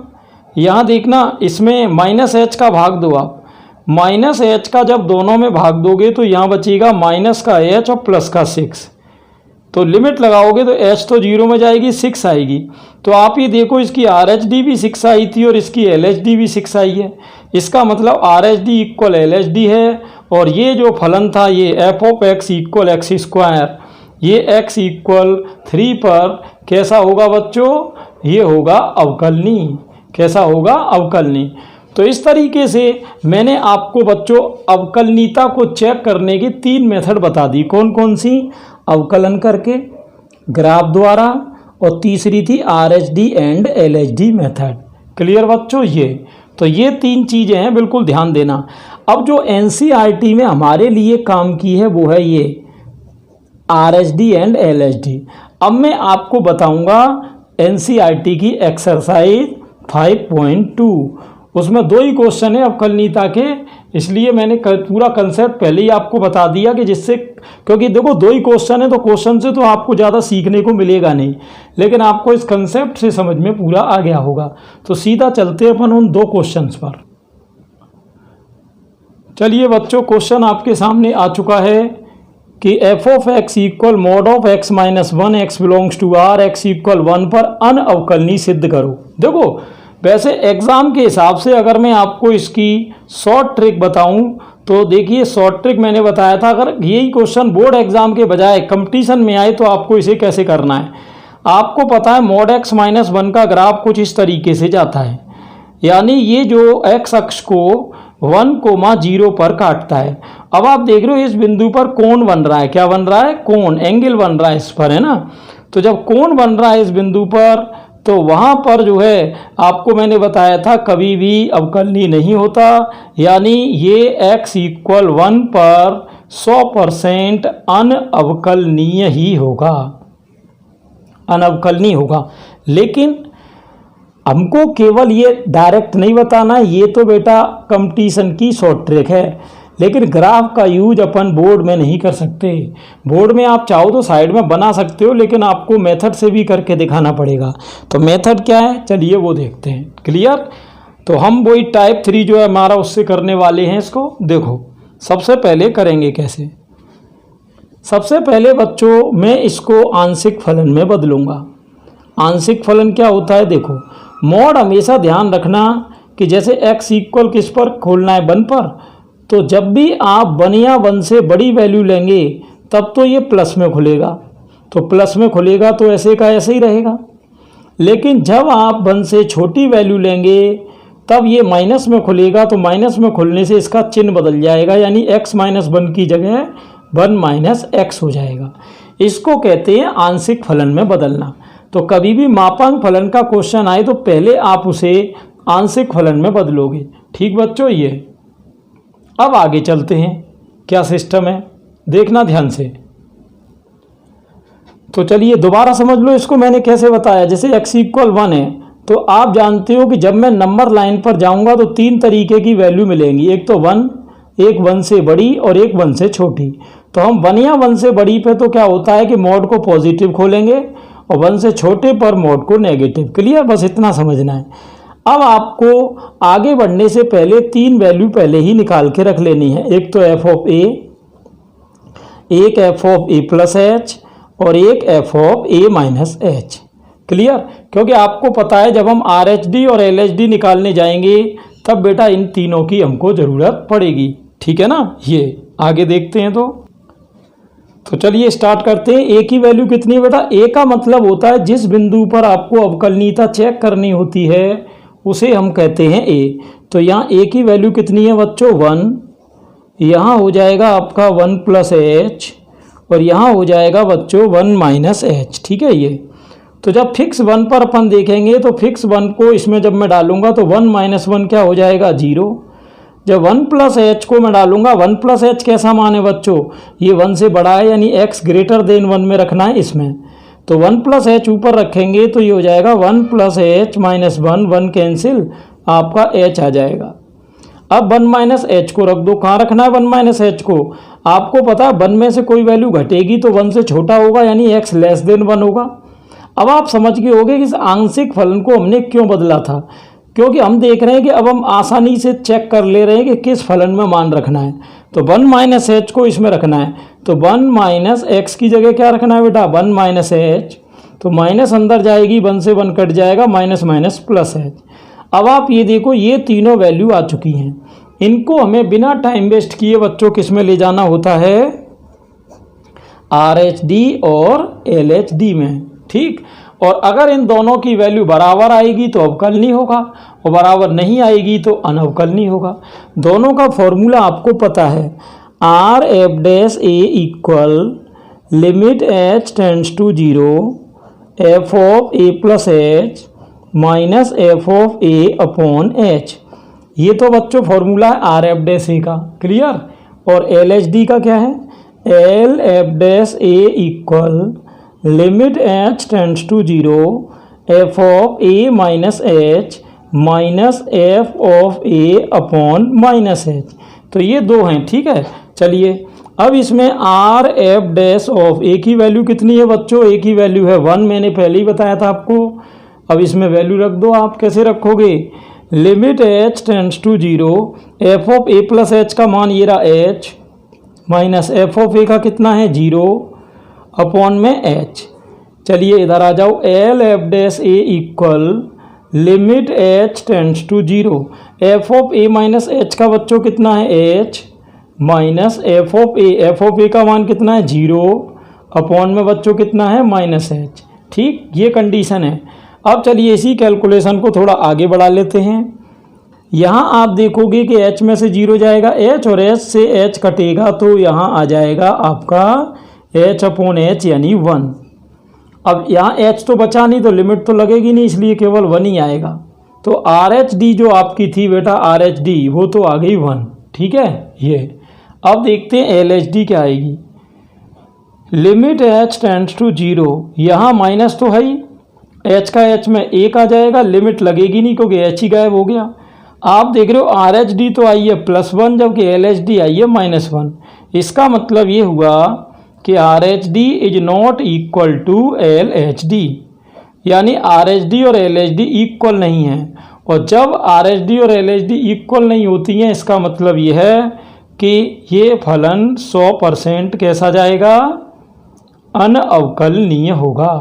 यहाँ देखना इसमें -h का भाग दो आप, -h का जब दोनों में भाग दोगे तो यहाँ बचेगा माइनस का h और प्लस का 6, तो लिमिट लगाओगे तो h तो 0 में जाएगी, 6 आएगी। तो आप ये देखो इसकी RHD भी 6 आई थी और इसकी LHD भी 6 आई है। इसका मतलब RHD = LHD है और ये जो फलन था ये f(x) = x², ये x = 3 पर कैसा होगा बच्चों? ये होगा अवकलनीय। कैसा होगा? अवकलनीय। तो इस तरीके से मैंने आपको बच्चों अवकलनीयता को चेक करने की 3 मेथड बता दी। कौन कौन सी? अवकलन करके, ग्राफ द्वारा, और तीसरी थी RHD and LHD method. Clear बच्चों? तो ये 3 चीज़ें हैं, बिल्कुल ध्यान देना। अब जो NCERT में हमारे लिए काम की है वो है ये RHD एंड LHD। अब मैं आपको बताऊंगा NCERT की एक्सरसाइज 5.2, उसमें 2 ही क्वेश्चन है अवकलनीयता के, इसलिए मैंने पूरा कंसेप्ट पहले ही आपको बता दिया कि जिससे, क्योंकि देखो 2 ही क्वेश्चन है तो क्वेश्चन से तो आपको ज़्यादा सीखने को मिलेगा नहीं, लेकिन आपको इस कंसेप्ट से समझ में पूरा आ गया होगा। तो सीधा चलते हैं अपन उन 2 क्वेश्चंस पर। चलिए बच्चों, क्वेश्चन आपके सामने आ चुका है कि f of x equal mod of x minus 1 x belongs to R x equal 1 पर अनअवकलनीय सिद्ध करो। देखो वैसे एग्ज़ाम के हिसाब से अगर मैं आपको इसकी शॉर्ट ट्रिक बताऊं तो देखिए, शॉर्ट ट्रिक मैंने बताया था, अगर यही क्वेश्चन बोर्ड एग्जाम के बजाय कंपटीशन में आए तो आपको इसे कैसे करना है। आपको पता है मॉड x माइनस 1 का ग्राफ कुछ इस तरीके से जाता है, यानी ये जो x अक्ष को 1,0 पर काटता है। अब आप देख रहे हो इस बिंदु पर कोण बन रहा है, क्या बन रहा है? कोण, एंगल बन रहा है इस पर, है ना। तो जब कोण बन रहा है इस बिंदु पर तो वहाँ पर जो है आपको मैंने बताया था कभी भी अवकलनीय नहीं होता, यानी ये x इक्वल 1 पर 100% अनअवकलनीय ही होगा, अनअवकलनीय होगा। लेकिन हमको केवल ये डायरेक्ट नहीं बताना, ये तो बेटा कंपटीशन की शॉर्ट ट्रिक है, लेकिन ग्राफ का यूज अपन बोर्ड में नहीं कर सकते। बोर्ड में आप चाहो तो साइड में बना सकते हो, लेकिन आपको मेथड से भी करके दिखाना पड़ेगा। तो मेथड क्या है, चलिए वो देखते हैं। क्लियर? तो हम वही टाइप 3 जो है हमारा उससे करने वाले हैं इसको। देखो सबसे पहले करेंगे कैसे। सबसे पहले बच्चों मैं इसको आंशिक फलन में बदलूंगा। आंशिक फलन क्या होता है? देखो मॉड हमेशा ध्यान रखना कि जैसे x इक्वल किस पर खोलना है? 1 पर। तो जब भी आप 1 या 1 से बड़ी वैल्यू लेंगे तब तो ये प्लस में खुलेगा, तो प्लस में खुलेगा तो ऐसे का ऐसे ही रहेगा। लेकिन जब आप 1 से छोटी वैल्यू लेंगे तब ये माइनस में खुलेगा, तो माइनस में खुलने से इसका चिन्ह बदल जाएगा, यानी x माइनस 1 की जगह 1 माइनस x हो जाएगा। इसको कहते हैं आंशिक फलन में बदलना। तो कभी भी मापांक फलन का क्वेश्चन आए तो पहले आप उसे आंशिक फलन में बदलोगे। ठीक बच्चों? ये अब आगे चलते हैं, क्या सिस्टम है देखना ध्यान से। तो चलिए दोबारा समझ लो इसको मैंने कैसे बताया। जैसे x इक्वल 1 है तो आप जानते हो कि जब मैं नंबर लाइन पर जाऊंगा तो 3 तरीके की वैल्यू मिलेंगी, एक तो 1, एक 1 से बड़ी और एक 1 से छोटी। तो हम 1 या 1 से बड़ी पे तो क्या होता है कि मॉड को पॉजिटिव खोलेंगे और 1 से छोटे पर मॉड को नेगेटिव। क्लियर? बस इतना समझना है। अब आपको आगे बढ़ने से पहले 3 वैल्यू पहले ही निकाल के रख लेनी है। एक तो f ऑफ a, एक f of a plus h और एक f of a minus h। Clear? क्योंकि आपको पता है जब हम RHD और LHD निकालने जाएंगे तब बेटा इन तीनों की हमको ज़रूरत पड़ेगी। ठीक है ना? ये आगे देखते हैं। तो चलिए स्टार्ट करते हैं। a की वैल्यू कितनी है बेटा? a का मतलब होता है जिस बिंदु पर आपको अवकलनीयता चेक करनी होती है उसे हम कहते हैं a। तो यहाँ a की वैल्यू कितनी है बच्चों? 1। यहाँ हो जाएगा आपका 1 प्लस h और यहाँ हो जाएगा बच्चों 1 माइनस h। ठीक है? ये तो जब फिक्स 1 पर अपन देखेंगे तो फिक्स 1 को इसमें जब मैं डालूंगा तो 1 माइनस 1 क्या हो जाएगा? 0। जब 1 प्लस h को मैं डालूंगा, 1 प्लस h कैसा मान है बच्चों? ये 1 से बड़ा है, यानी x ग्रेटर देन 1 में रखना है इसमें। तो 1 प्लस h ऊपर रखेंगे तो ये हो जाएगा 1 प्लस h माइनस 1, 1 कैंसिल, आपका h आ जाएगा। अब 1 माइनस एच को रख दो। कहाँ रखना है 1 माइनस एच को? आपको पता है 1 में से कोई वैल्यू घटेगी तो 1 से छोटा होगा, यानी x लेस देन 1 होगा। अब आप समझ गए होंगे कि इस आंशिक फलन को हमने क्यों बदला था, क्योंकि हम देख रहे हैं कि अब हम आसानी से चेक कर ले रहे हैं कि किस फलन में मान रखना है। तो 1 माइनस एच को इसमें रखना है, तो 1 माइनस एक्स की जगह क्या रखना है बेटा? 1 माइनस एच। तो माइनस अंदर जाएगी, 1 से 1 कट जाएगा, माइनस माइनस प्लस एच। अब आप ये देखो, ये तीनों वैल्यू आ चुकी हैं। इनको हमें बिना टाइम वेस्ट किए बच्चों किस में ले जाना होता है? RHD और LHD में। ठीक, और अगर इन दोनों की वैल्यू बराबर आएगी तो अवकलनीय होगा और बराबर नहीं आएगी तो अनअवकलनीय होगा। दोनों का फॉर्मूला आपको पता है, RF dash A equal limit h tends to 0 f of a plus h minus f of a upon h. ये तो बच्चों फॉर्मूला है आर एफ डैश ए का, क्लियर। और एल एच डी का क्या है, L F dash a equal limit h tends to 0 f of a minus h minus f of a upon minus h. तो ये दो हैं, ठीक है। चलिए अब इसमें R F dash of a की वैल्यू कितनी है बच्चों, ए की वैल्यू है 1, मैंने पहले ही बताया था आपको। अब इसमें वैल्यू रख दो, आप कैसे रखोगे, limit h tends to 0 f of a plus h का मान ये रहा h minus f of a का कितना है 0 अपॉन में एच। चलिए इधर आ जाओ, L F dash a equal limit h tends to 0 f of a minus h का बच्चों कितना है h minus f of a का मान कितना है 0 अपॉन में बच्चों कितना है माइनस एच। ठीक, ये कंडीशन है। अब चलिए इसी कैलकुलेशन को थोड़ा आगे बढ़ा लेते हैं। यहाँ आप देखोगे कि h में से 0 जाएगा h और h से h कटेगा तो यहाँ आ जाएगा आपका h अपॉन h यानी 1। अब यहाँ h तो बचा नहीं तो लिमिट तो लगेगी नहीं, इसलिए केवल 1 ही आएगा। तो आर एच डी जो आपकी थी बेटा आर एच डी वो तो आ गई 1, ठीक है। ये अब देखते हैं एल एच डी क्या आएगी, लिमिट h टेंड्स टू 0, यहाँ माइनस तो है ही, h का h में 1 आ जाएगा, लिमिट लगेगी नहीं क्योंकि h ही गायब हो गया। आप देख रहे हो आर एच डी तो आई है +1 जबकि एल एच डी आई है -1। इसका मतलब ये हुआ कि R H D is not equal to L H D, यानी आर एच डी और एल एच डी इक्वल नहीं है। और जब आर एच डी और एल एच डी इक्वल नहीं होती हैं इसका मतलब ये है कि ये फलन 100% कैसा जाएगा, अनअवकलनीय होगा।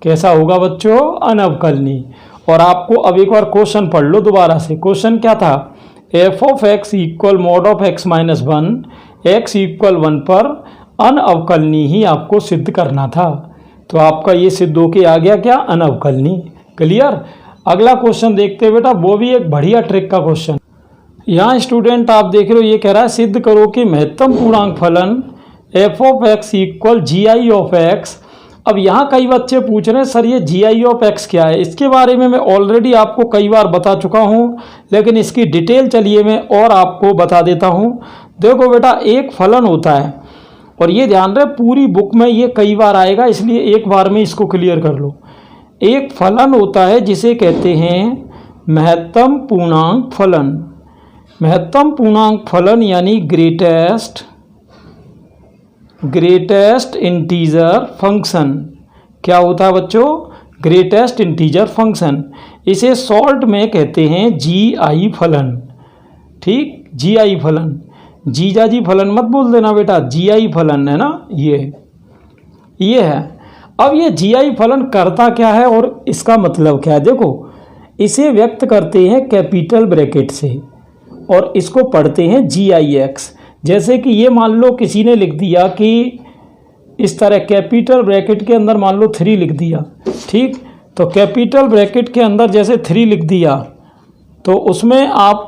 कैसा होगा बच्चों, अनअवकलनीय। और आपको अब एक बार क्वेश्चन पढ़ लो दोबारा से। क्वेश्चन क्या था, F of x equal mod of x minus 1 x equal 1 पर अनअवकलनीय ही आपको सिद्ध करना था। तो आपका ये सिद्ध होके आ गया क्या, अनअवकलनीय। क्लियर। अगला क्वेश्चन देखते हैं बेटा, वो भी एक बढ़िया ट्रिक का क्वेश्चन। यहाँ स्टूडेंट आप देख रहे हो ये कह रहा है सिद्ध करो कि महत्तम पूर्णांक फलन f of x equal G I of x. अब यहाँ कई बच्चे पूछ रहे हैं सर ये जी आई ऑफ एक्स क्या है। इसके बारे में मैं ऑलरेडी आपको कई बार बता चुका हूँ, लेकिन इसकी डिटेल चलिए मैं और आपको बता देता हूँ। देखो बेटा एक फलन होता है, और ये ध्यान रहे पूरी बुक में ये कई बार आएगा, इसलिए एक बार में इसको क्लियर कर लो। एक फलन होता है जिसे कहते हैं महत्तम पूर्णांक फलन। महत्तम पूर्णांक फलन यानी ग्रेटेस्ट इंटीजर फंक्शन। क्या होता है बच्चों, ग्रेटेस्ट इंटीजर फंक्शन। इसे शॉर्ट में कहते हैं जी आई फलन। ठीक, जी आई फलन, जीजा जी फलन मत बोल देना बेटा, जी आई फलन है ना, ये है। अब ये जी आई फलन करता क्या है और इसका मतलब क्या है, देखो इसे व्यक्त करते हैं कैपिटल ब्रैकेट से और इसको पढ़ते हैं जी आई एक्स। जैसे कि ये मान लो किसी ने लिख दिया कि इस तरह कैपिटल ब्रैकेट के अंदर मान लो 3 लिख दिया, ठीक। तो कैपिटल ब्रैकेट के अंदर जैसे 3 लिख दिया तो उसमें आप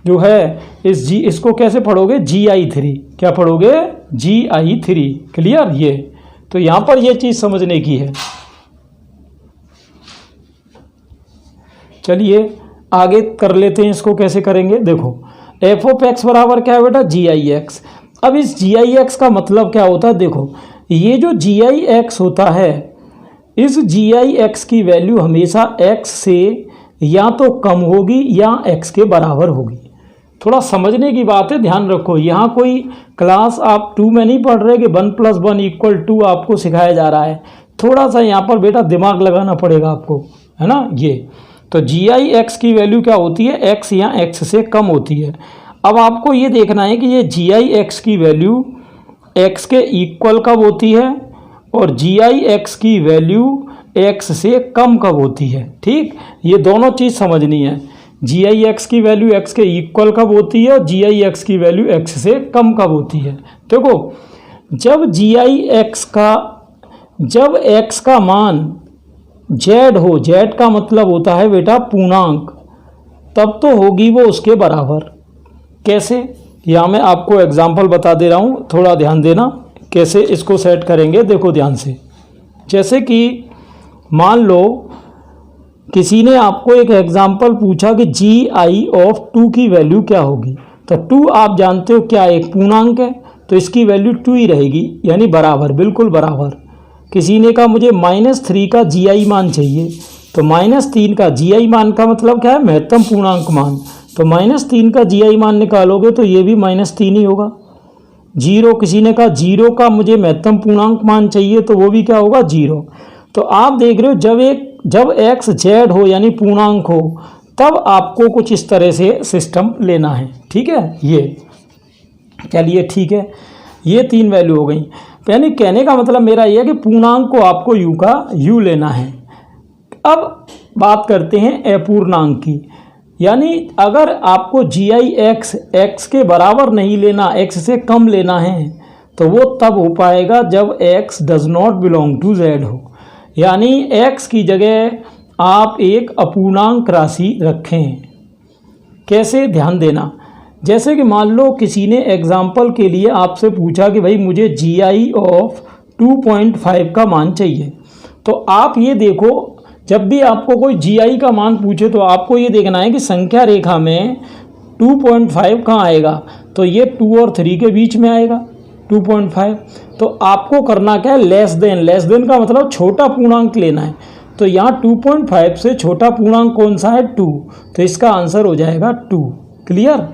जो है इसको कैसे पढ़ोगे, जी आई 3। क्या पढ़ोगे, जी आई 3। क्लियर। ये तो यहाँ पर ये चीज़ समझने की है। चलिए आगे कर लेते हैं, इसको कैसे करेंगे। देखो एफ ऑफ एक्स बराबर क्या है बेटा, जी आई एक्स। अब इस जी आई एक्स का मतलब क्या होता है, देखो ये जो जी आई एक्स होता है, इस जी आई एक्स की वैल्यू हमेशा एक्स से या तो कम होगी या एक्स के बराबर होगी। थोड़ा समझने की बात है, ध्यान रखो। यहाँ कोई क्लास आप 2 में नहीं पढ़ रहे कि 1 + 1 = 2 आपको सिखाया जा रहा है। थोड़ा सा यहाँ पर बेटा दिमाग लगाना पड़ेगा आपको, है ना। ये तो जी आई एक्स की वैल्यू क्या होती है, एक्स या एक्स से कम होती है। अब आपको ये देखना है कि ये जी आई एक्स की वैल्यू एक्स के इक्वल कब होती है और जी आई एक्स की वैल्यू एक्स से कम कब होती है। ठीक, ये दोनों चीज़ समझनी है। जी आई एक्स की वैल्यू एक्स के इक्वल कब होती है और जी आई एक्स की वैल्यू एक्स से कम कब होती है। देखो जब एक्स का मान जेड हो, जेड का मतलब होता है बेटा पूर्णांक, तब तो होगी वो उसके बराबर। कैसे, यहाँ मैं आपको एग्जाम्पल बता दे रहा हूँ, थोड़ा ध्यान देना। कैसे इसको सेट करेंगे देखो ध्यान से। जैसे कि मान लो किसी ने आपको एक एग्जाम्पल पूछा कि GI ऑफ 2 की वैल्यू क्या होगी, तो 2 आप जानते हो क्या एक पूर्णांक है, तो इसकी वैल्यू 2 ही रहेगी, यानी बराबर, बिल्कुल बराबर। किसी ने कहा मुझे -3 का GI मान चाहिए, तो -3 का GI मान का मतलब क्या है, महत्तम पूर्णांक मान। तो -3 का GI मान निकालोगे तो ये भी -3 ही होगा। 0, किसी ने कहा 0 का मुझे महत्तम पूर्णांक मान चाहिए, तो वो भी क्या होगा, 0। तो आप देख रहे हो जब x z हो यानी पूर्णांक हो, तब आपको कुछ इस तरह से सिस्टम लेना है। ठीक है, ये चलिए ठीक है, ये 3 वैल्यू हो गई। यानी कहने का मतलब मेरा ये है कि पूर्णांक को आपको u का u लेना है। अब बात करते हैं अपूर्णांक की, यानी अगर आपको GI x के बराबर नहीं लेना, x से कम लेना है, तो वो तब हो पाएगा जब x does not belong to z हो, यानी x की जगह आप एक अपूर्णांक राशि रखें। कैसे, ध्यान देना। जैसे कि मान लो किसी ने एग्जाम्पल के लिए आपसे पूछा कि भाई मुझे GI ऑफ 2.5 का मान चाहिए, तो आप ये देखो, जब भी आपको कोई GI का मान पूछे तो आपको ये देखना है कि संख्या रेखा में 2.5 कहाँ आएगा, तो ये 2 और 3 के बीच में आएगा 2.5। तो आपको करना क्या है, लेस देन का मतलब छोटा पूर्णांक लेना है। तो यहाँ 2.5 से छोटा पूर्णांक कौन सा है, 2, तो इसका आंसर हो जाएगा 2। क्लियर।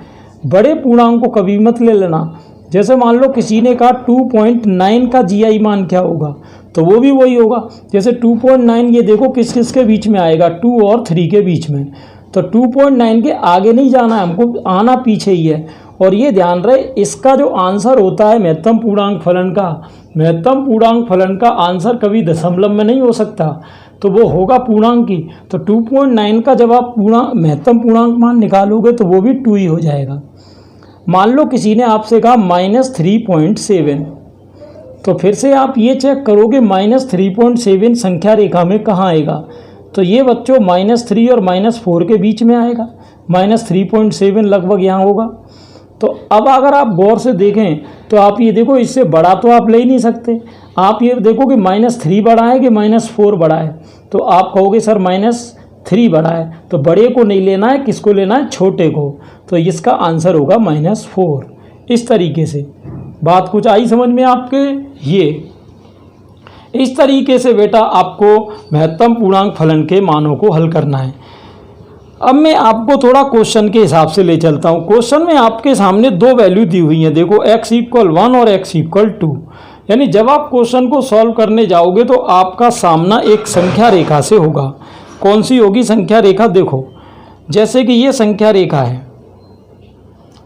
बड़े पूर्णांक को कभी मत ले लेना। जैसे मान लो किसी ने कहा 2.9 का GI मान क्या होगा, तो वो भी वही होगा। जैसे 2.9 ये देखो किस किस के बीच में आएगा, 2 और 3 के बीच में। तो 2.9 के आगे नहीं जाना है हमको, आना पीछे ही है। और ये ध्यान रहे, इसका जो आंसर होता है महत्तम पूर्णांक फलन का, महत्तम पूर्णांक फलन का आंसर कभी दशमलव में नहीं हो सकता, तो वो होगा पूर्णांक की। तो 2.9 का जब आप महत्तम पूर्णांक मान निकालोगे तो वो भी 2 ही हो जाएगा। मान लो किसी ने आपसे कहा -3.7, तो फिर से आप ये चेक करोगे -3.7 संख्या रेखा में कहाँ आएगा, तो ये बच्चों -3 और -4 के बीच में आएगा। -3.7 लगभग यहाँ होगा। तो अब अगर आप गौर से देखें तो आप ये देखो, इससे बड़ा तो आप ले ही नहीं सकते। आप ये देखो कि -3 बड़ा है कि -4 बड़ा है, तो आप कहोगे सर -3 बड़ा है, तो बड़े को नहीं लेना है, किसको लेना है, छोटे को। तो इसका आंसर होगा -4। इस तरीके से बात कुछ आई समझ में आपके। ये इस तरीके से बेटा आपको महत्तम पूर्णांक फलन के मानों को हल करना है। अब मैं आपको थोड़ा क्वेश्चन के हिसाब से ले चलता हूँ। क्वेश्चन में आपके सामने 2 वैल्यू दी हुई हैं, देखो x = 1 और x = 2। यानी जब आप क्वेश्चन को सॉल्व करने जाओगे तो आपका सामना एक संख्या रेखा से होगा। कौन सी होगी संख्या रेखा, देखो जैसे कि ये संख्या रेखा है।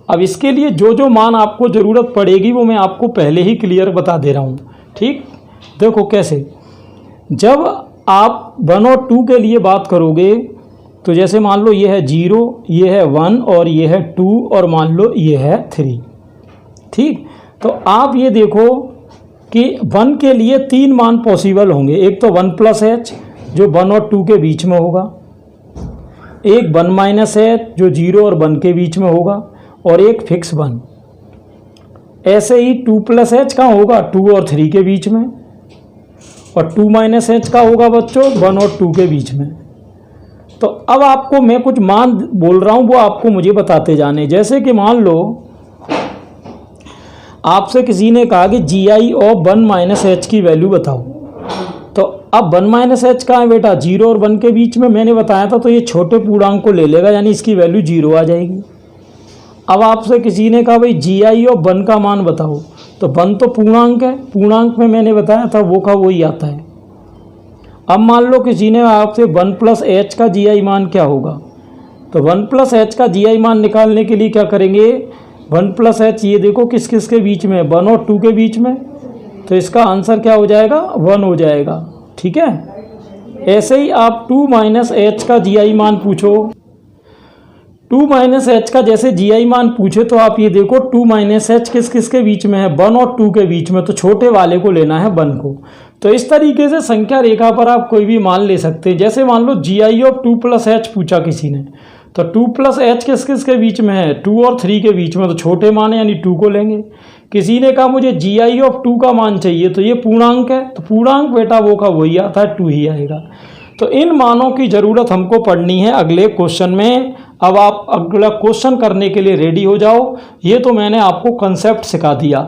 अब इसके लिए जो जो मान आपको ज़रूरत पड़ेगी वो मैं आपको पहले ही क्लियर बता दे रहा हूँ। ठीक, देखो कैसे, जब आप 1 और 2 के लिए बात करोगे तो जैसे मान लो ये है 0, ये है 1 और ये है 2 और मान लो ये है 3। ठीक, तो आप ये देखो कि 1 के लिए 3 मान पॉसिबल होंगे। एक तो 1 + h जो 1 और 2 के बीच में होगा, एक 1 - h जो 0 और 1 के बीच में होगा, और एक फिक्स 1। ऐसे ही 2 + h का होगा 2 और 3 के बीच में, और 2 - h का होगा बच्चों 1 और 2 के बीच में। तो अब आपको मैं कुछ मान बोल रहा हूँ, वो आपको मुझे बताते जाने। जैसे कि मान लो आपसे किसी ने कहा कि GI ऑफ 1 - h की वैल्यू बताओ, तो अब 1 - h कहाँ है बेटा, 0 और 1 के बीच में मैंने बताया था, तो ये छोटे पूर्णांक को ले लेगा, यानी इसकी वैल्यू 0 आ जाएगी। अब आपसे किसी ने कहा भाई GI ऑफ 1 का मान बताओ, तो 1 तो पूर्णांक है, पूर्णांक में मैंने बताया था वो का वही आता है। अब मान लो किसी ने आपसे 1 + h का GI मान क्या होगा, तो 1 + h का GI मान निकालने के लिए क्या करेंगे, 1 + h ये देखो किस किस के बीच में, 1 और 2 के बीच में, तो इसका आंसर क्या हो जाएगा, 1 हो जाएगा। ठीक है, ऐसे ही आप 2 - h का GI मान पूछो, 2 - h का जैसे GI मान पूछे तो आप ये देखो 2 - h किस किस के बीच में है, 1 और 2 के बीच में, तो छोटे वाले को लेना है 1 को। तो इस तरीके से संख्या रेखा पर आप कोई भी मान ले सकते हैं। जैसे मान लो GI ऑफ 2 + h पूछा किसी ने, तो 2 + h किस किस के बीच में है, 2 और 3 के बीच में, तो छोटे मान यानी 2 को लेंगे। किसी ने कहा मुझे GI ऑफ 2 का मान चाहिए, तो ये पूर्णांक है, तो पूर्णांक बेटा वो का वही आता है, 2 ही आएगा। तो इन मानों की ज़रूरत हमको पड़नी है अगले क्वेश्चन में। अब आप अगला क्वेश्चन करने के लिए रेडी हो जाओ। ये तो मैंने आपको कंसेप्ट सिखा दिया,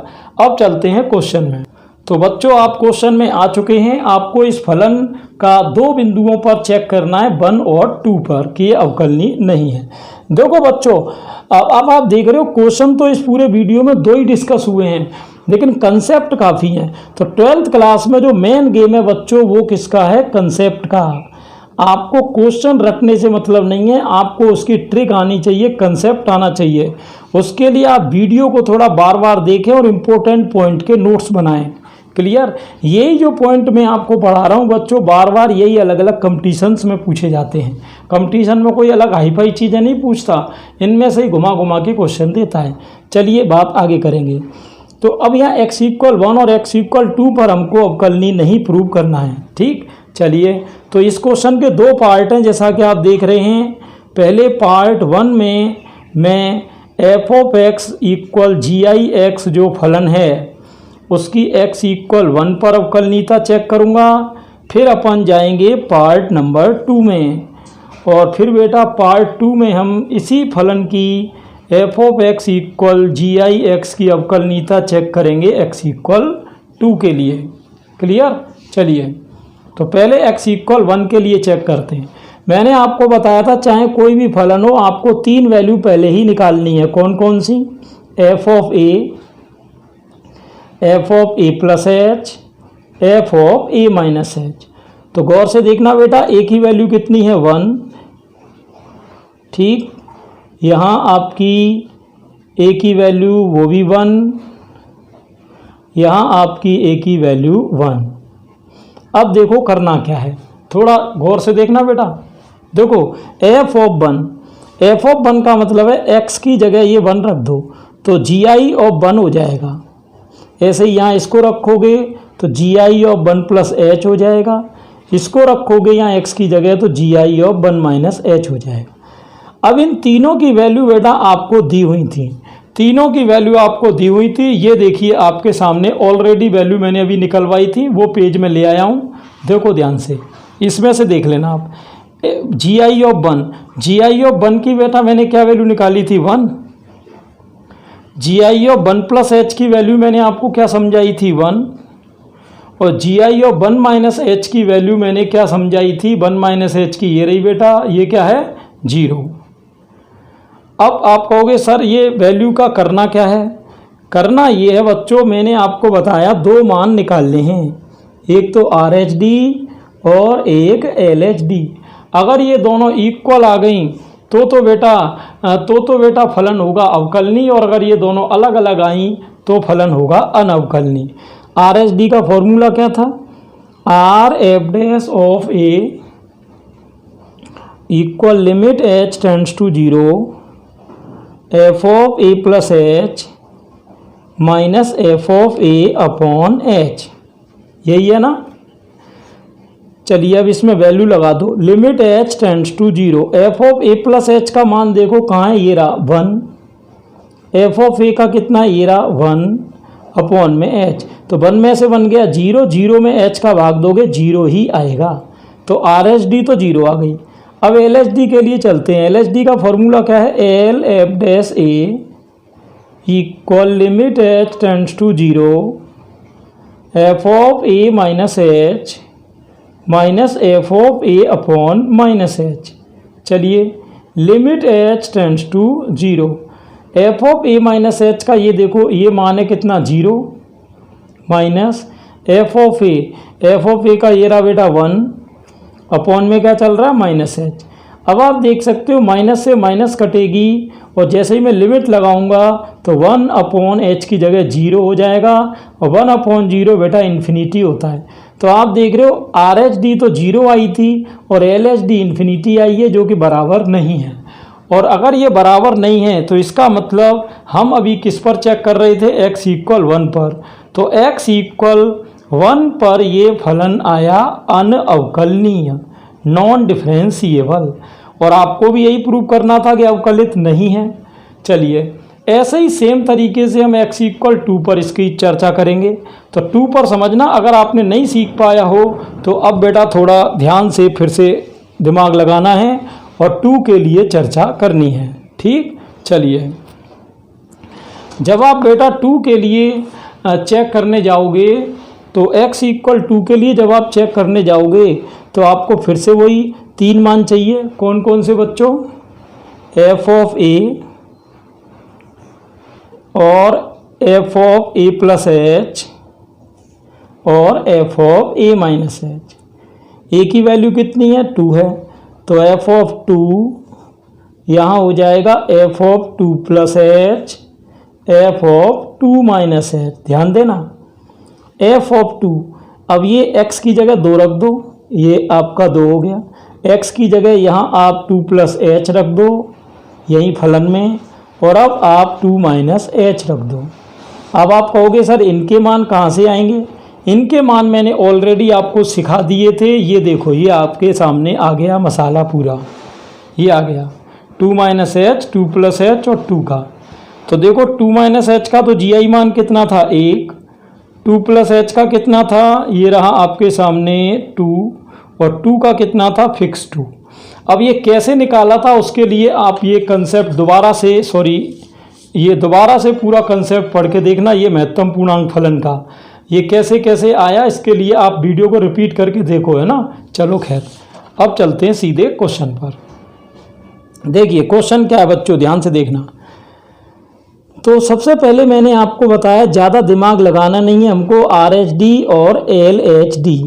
अब चलते हैं क्वेश्चन में। तो बच्चों आप क्वेश्चन में आ चुके हैं। आपको इस फलन का 2 बिंदुओं पर चेक करना है, 1 और 2 पर, कि ये अवकलनीय नहीं है। देखो बच्चों, अब आप देख रहे हो क्वेश्चन तो इस पूरे वीडियो में 2 ही डिस्कस हुए हैं, लेकिन कंसेप्ट काफ़ी है। तो 12th क्लास में जो मेन गेम है बच्चों, वो किसका है? कंसेप्ट का। आपको क्वेश्चन रटने से मतलब नहीं है, आपको उसकी ट्रिक आनी चाहिए, कंसेप्ट आना चाहिए। उसके लिए आप वीडियो को थोड़ा बार बार देखें और इम्पोर्टेंट पॉइंट के नोट्स बनाएं। क्लियर? यही जो पॉइंट मैं आपको पढ़ा रहा हूँ बच्चों, बार बार यही अलग अलग कंपटीशन्स में पूछे जाते हैं। कंपटीशन में कोई अलग हाई फाई चीज़ें नहीं पूछता, इनमें से ही घुमा घुमा के क्वेश्चन देता है। चलिए बात आगे करेंगे। तो अब यहाँ x=1 और x=2 पर हमको अवकलनीय नहीं प्रूव करना है। ठीक, चलिए तो इस क्वेश्चन के 2 पार्ट हैं, जैसा कि आप देख रहे हैं। पहले पार्ट 1 में मैं f(x) = GI(x) जो फलन है उसकी x=1 पर अवकलनीयता चेक करूँगा। फिर अपन जाएंगे पार्ट नंबर 2 में, और फिर बेटा पार्ट 2 में हम इसी फलन की f(x) = GI(x) की अवकलनीयता चेक करेंगे x=2 के लिए। क्लियर? चलिए तो पहले x=1 के लिए चेक करते हैं। मैंने आपको बताया था चाहे कोई भी फलन हो, आपको 3 वैल्यू पहले ही निकालनी है। कौन कौन सी? f(a), f(a+h), f(a-h). तो गौर से देखना बेटा, एक ही वैल्यू कितनी है? 1। ठीक, यहाँ आपकी a की वैल्यू वो भी 1, यहाँ आपकी a की वैल्यू 1। अब देखो करना क्या है, थोड़ा गौर से देखना बेटा। देखो f(1) का मतलब है x की जगह ये 1 रख दो तो GI(1) हो जाएगा। ऐसे ही यहाँ इसको रखोगे तो GI(1 + h) हो जाएगा। इसको रखोगे यहाँ x की जगह तो GI(1 - h) हो जाएगा। अब इन तीनों की वैल्यू बेटा आपको दी हुई थी, तीनों की वैल्यू आपको दी हुई थी। ये देखिए आपके सामने ऑलरेडी वैल्यू मैंने अभी निकलवाई थी, वो पेज में ले आया हूँ। देखो ध्यान से, इसमें से देख लेना आप। GI(1) की बेटा मैंने क्या वैल्यू निकाली थी? 1। GI(1 + h) की वैल्यू मैंने आपको क्या समझाई थी? 1। और GI(1 - h) की वैल्यू मैंने क्या समझाई थी? 1 - h की ये रही बेटा, ये क्या है? 0। अब आप कहोगे सर ये वैल्यू का करना क्या है? करना ये है बच्चों, मैंने आपको बताया 2 मान निकालने हैं, एक तो RHD और एक LHD। अगर ये दोनों इक्वल आ गई तो बेटा फलन होगा अवकलनीय, और अगर ये दोनों अलग अलग आई तो फलन होगा अनअवकलनीय। RHD का फॉर्मूला क्या था? R(f'(a) = limit h tends to 0 f(a+h) - f(a/h)। यही है ना? चलिए अब इसमें वैल्यू लगा दो। Limit h tends to 0, f(a+h) का मान देखो कहाँ है? ये रहा 1। f(a) का कितना? ये रहा 1/h। तो 1 में से बन गया 0, 0 में h का भाग दोगे 0 ही आएगा। तो RHD तो 0 आ गई। अब LHD के लिए चलते हैं। LHD का फॉर्मूला क्या है? L(f'(a) = limit h tends to 0 f(a-h) - f(a/-h)। चलिए limit h tends to 0, f(a-h) का ये देखो ये मान है कितना? 0 माइनस f(a) का ये रहा बेटा 1 अपॉन में क्या चल रहा है? -h। अब आप देख सकते हो माइनस से माइनस कटेगी, और जैसे ही मैं लिमिट लगाऊंगा तो 1/h की जगह 0 हो जाएगा, और 1/0 बेटा इन्फिनिटी होता है। तो आप देख रहे हो RHD तो 0 आई थी और LHD इन्फिनिटी आई है, जो कि बराबर नहीं है। और अगर ये बराबर नहीं है तो इसका मतलब हम अभी किस पर चेक कर रहे थे? x=1 पर। तो x=1 पर ये फलन आया अनअवकलनीय, नॉन डिफरेंशिएबल, और आपको भी यही प्रूव करना था कि अवकलित नहीं है। चलिए ऐसे ही सेम तरीके से हम x इक्वल 2 पर इसकी चर्चा करेंगे। तो 2 पर समझना, अगर आपने नहीं सीख पाया हो तो अब बेटा थोड़ा ध्यान से फिर से दिमाग लगाना है और 2 के लिए चर्चा करनी है। ठीक, चलिए, जब आप बेटा 2 के लिए चेक करने जाओगे तो x इक्वल 2 के लिए जब आप चेक करने जाओगे तो आपको फिर से वही 3 मान चाहिए। कौन कौन से बच्चों? f ऑफ a और f of a plus h और f of a minus h। a की वैल्यू कितनी है? 2 है, तो f ऑफ 2 यहाँ हो जाएगा f of 2 plus h, f of 2 minus h। ध्यान देना, f ऑफ 2, अब ये x की जगह 2 रख दो, ये आपका 2 हो गया। x की जगह यहाँ आप 2 प्लस h रख दो यहीं फलन में, और अब आप 2 माइनस h रख दो। अब आप कहोगे सर इनके मान कहाँ से आएंगे? इनके मान मैंने ऑलरेडी आपको सिखा दिए थे। ये देखो, ये आपके सामने आ गया मसाला पूरा, ये आ गया 2 माइनस एच, 2 प्लस एच और 2 का। तो देखो 2 माइनस एच का तो जी आई मान कितना था? 1। 2 प्लस एच का कितना था? ये रहा आपके सामने 2, और 2 का कितना था? फिक्स 2। अब ये कैसे निकाला था उसके लिए आप ये कंसेप्ट दोबारा से, ये दोबारा से पूरा कंसेप्ट पढ़ के देखना। ये महत्तम पूर्णांक फलन का ये कैसे कैसे आया, इसके लिए आप वीडियो को रिपीट करके देखो, है ना। चलो खैर, अब चलते हैं सीधे क्वेश्चन पर। देखिए क्वेश्चन क्या है बच्चों, ध्यान से देखना। तो सबसे पहले मैंने आपको बताया ज़्यादा दिमाग लगाना नहीं है, हमको आर एच डी और एल एच डी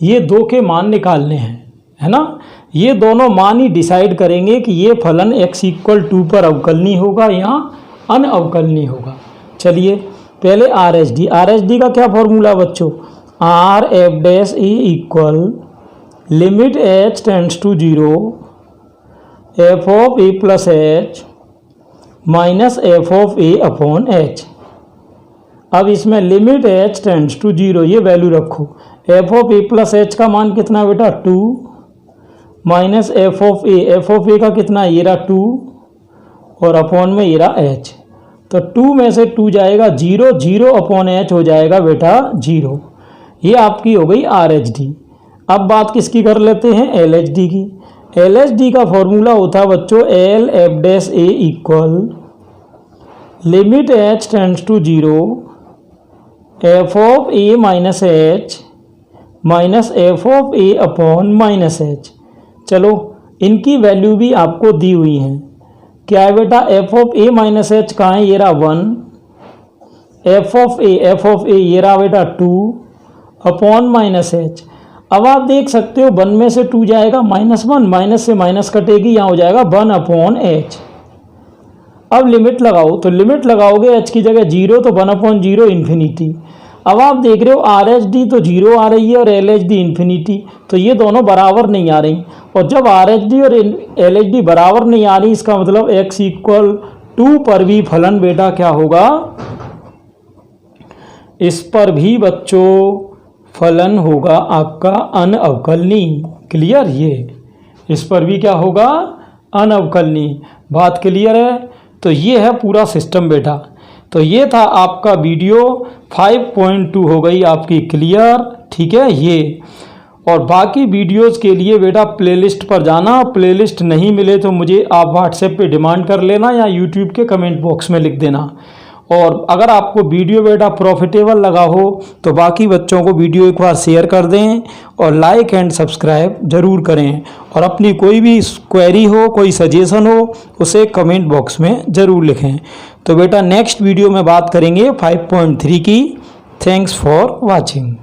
ये 2 के मान निकालने हैं, है ना। ये दोनों मान ही डिसाइड करेंगे कि ये फलन x इक्वल 2 पर अवकलनीय होगा या अनअवकलनीय होगा। चलिए पहले आर एच डी का क्या फॉर्मूला बच्चों? R F dash a equal limit h tends to 0 f of a plus h minus f of a upon h. अब इसमें लिमिट h टेंड्स टू 0 ये वैल्यू रखो। F of a plus h का मान कितना बेटा? 2 minus f of a का कितना? ये रहा 2 और अपॉन में ये रहा h। तो 2 में से 2 जाएगा 0, 0 अपॉन h हो जाएगा बेटा 0। ये आपकी हो गई आर एच डी। अब बात किसकी कर लेते हैं? एल एच डी की। एल एच डी का फॉर्मूला होता है बच्चों L F dash a equal limit h tends to 0 f of a minus h minus f of a upon minus h. चलो इनकी वैल्यू भी आपको दी हुई है। क्या है बेटा? F of a minus H कहाँ है? ये रहा 1। एफ ऑफ ए ये रहा बेटा 2 अपॉन माइनस एच। अब आप देख सकते हो 1 में से 2 जाएगा -1, माइनस से माइनस कटेगी, यहाँ हो जाएगा 1 अपॉन एच। अब लिमिट लगाओ, तो लिमिट लगाओगे h की जगह 0 तो 1 अपॉन 0 इन्फिनिटी। अब आप देख रहे हो आर एच डी तो 0 आ रही है और एल एच डी इन्फिनिटी, तो ये दोनों बराबर नहीं आ रही। और जब आर एच डी और एल एच डी बराबर नहीं आ रही, इसका मतलब x इक्वल 2 पर भी फलन बेटा क्या होगा? इस पर भी बच्चों फलन होगा आपका अनअवकलनीय। क्लियर? ये इस पर भी क्या होगा? अनअवकलनीय। बात क्लियर है? तो ये है पूरा सिस्टम बेटा। तो ये था आपका वीडियो 5.2 हो गई आपकी क्लियर। ठीक है ये, और बाकी वीडियोस के लिए बेटा प्लेलिस्ट पर जाना। प्लेलिस्ट नहीं मिले तो मुझे आप व्हाट्सएप पे डिमांड कर लेना या यूट्यूब के कमेंट बॉक्स में लिख देना। और अगर आपको वीडियो बेटा प्रॉफिटेबल लगा हो तो बाकी बच्चों को वीडियो एक बार शेयर कर दें और लाइक एंड सब्सक्राइब ज़रूर करें। और अपनी कोई भी क्वेरी हो, कोई सजेशन हो, उसे कमेंट बॉक्स में ज़रूर लिखें। तो बेटा नेक्स्ट वीडियो में बात करेंगे 5.3 की। Thanks for watching.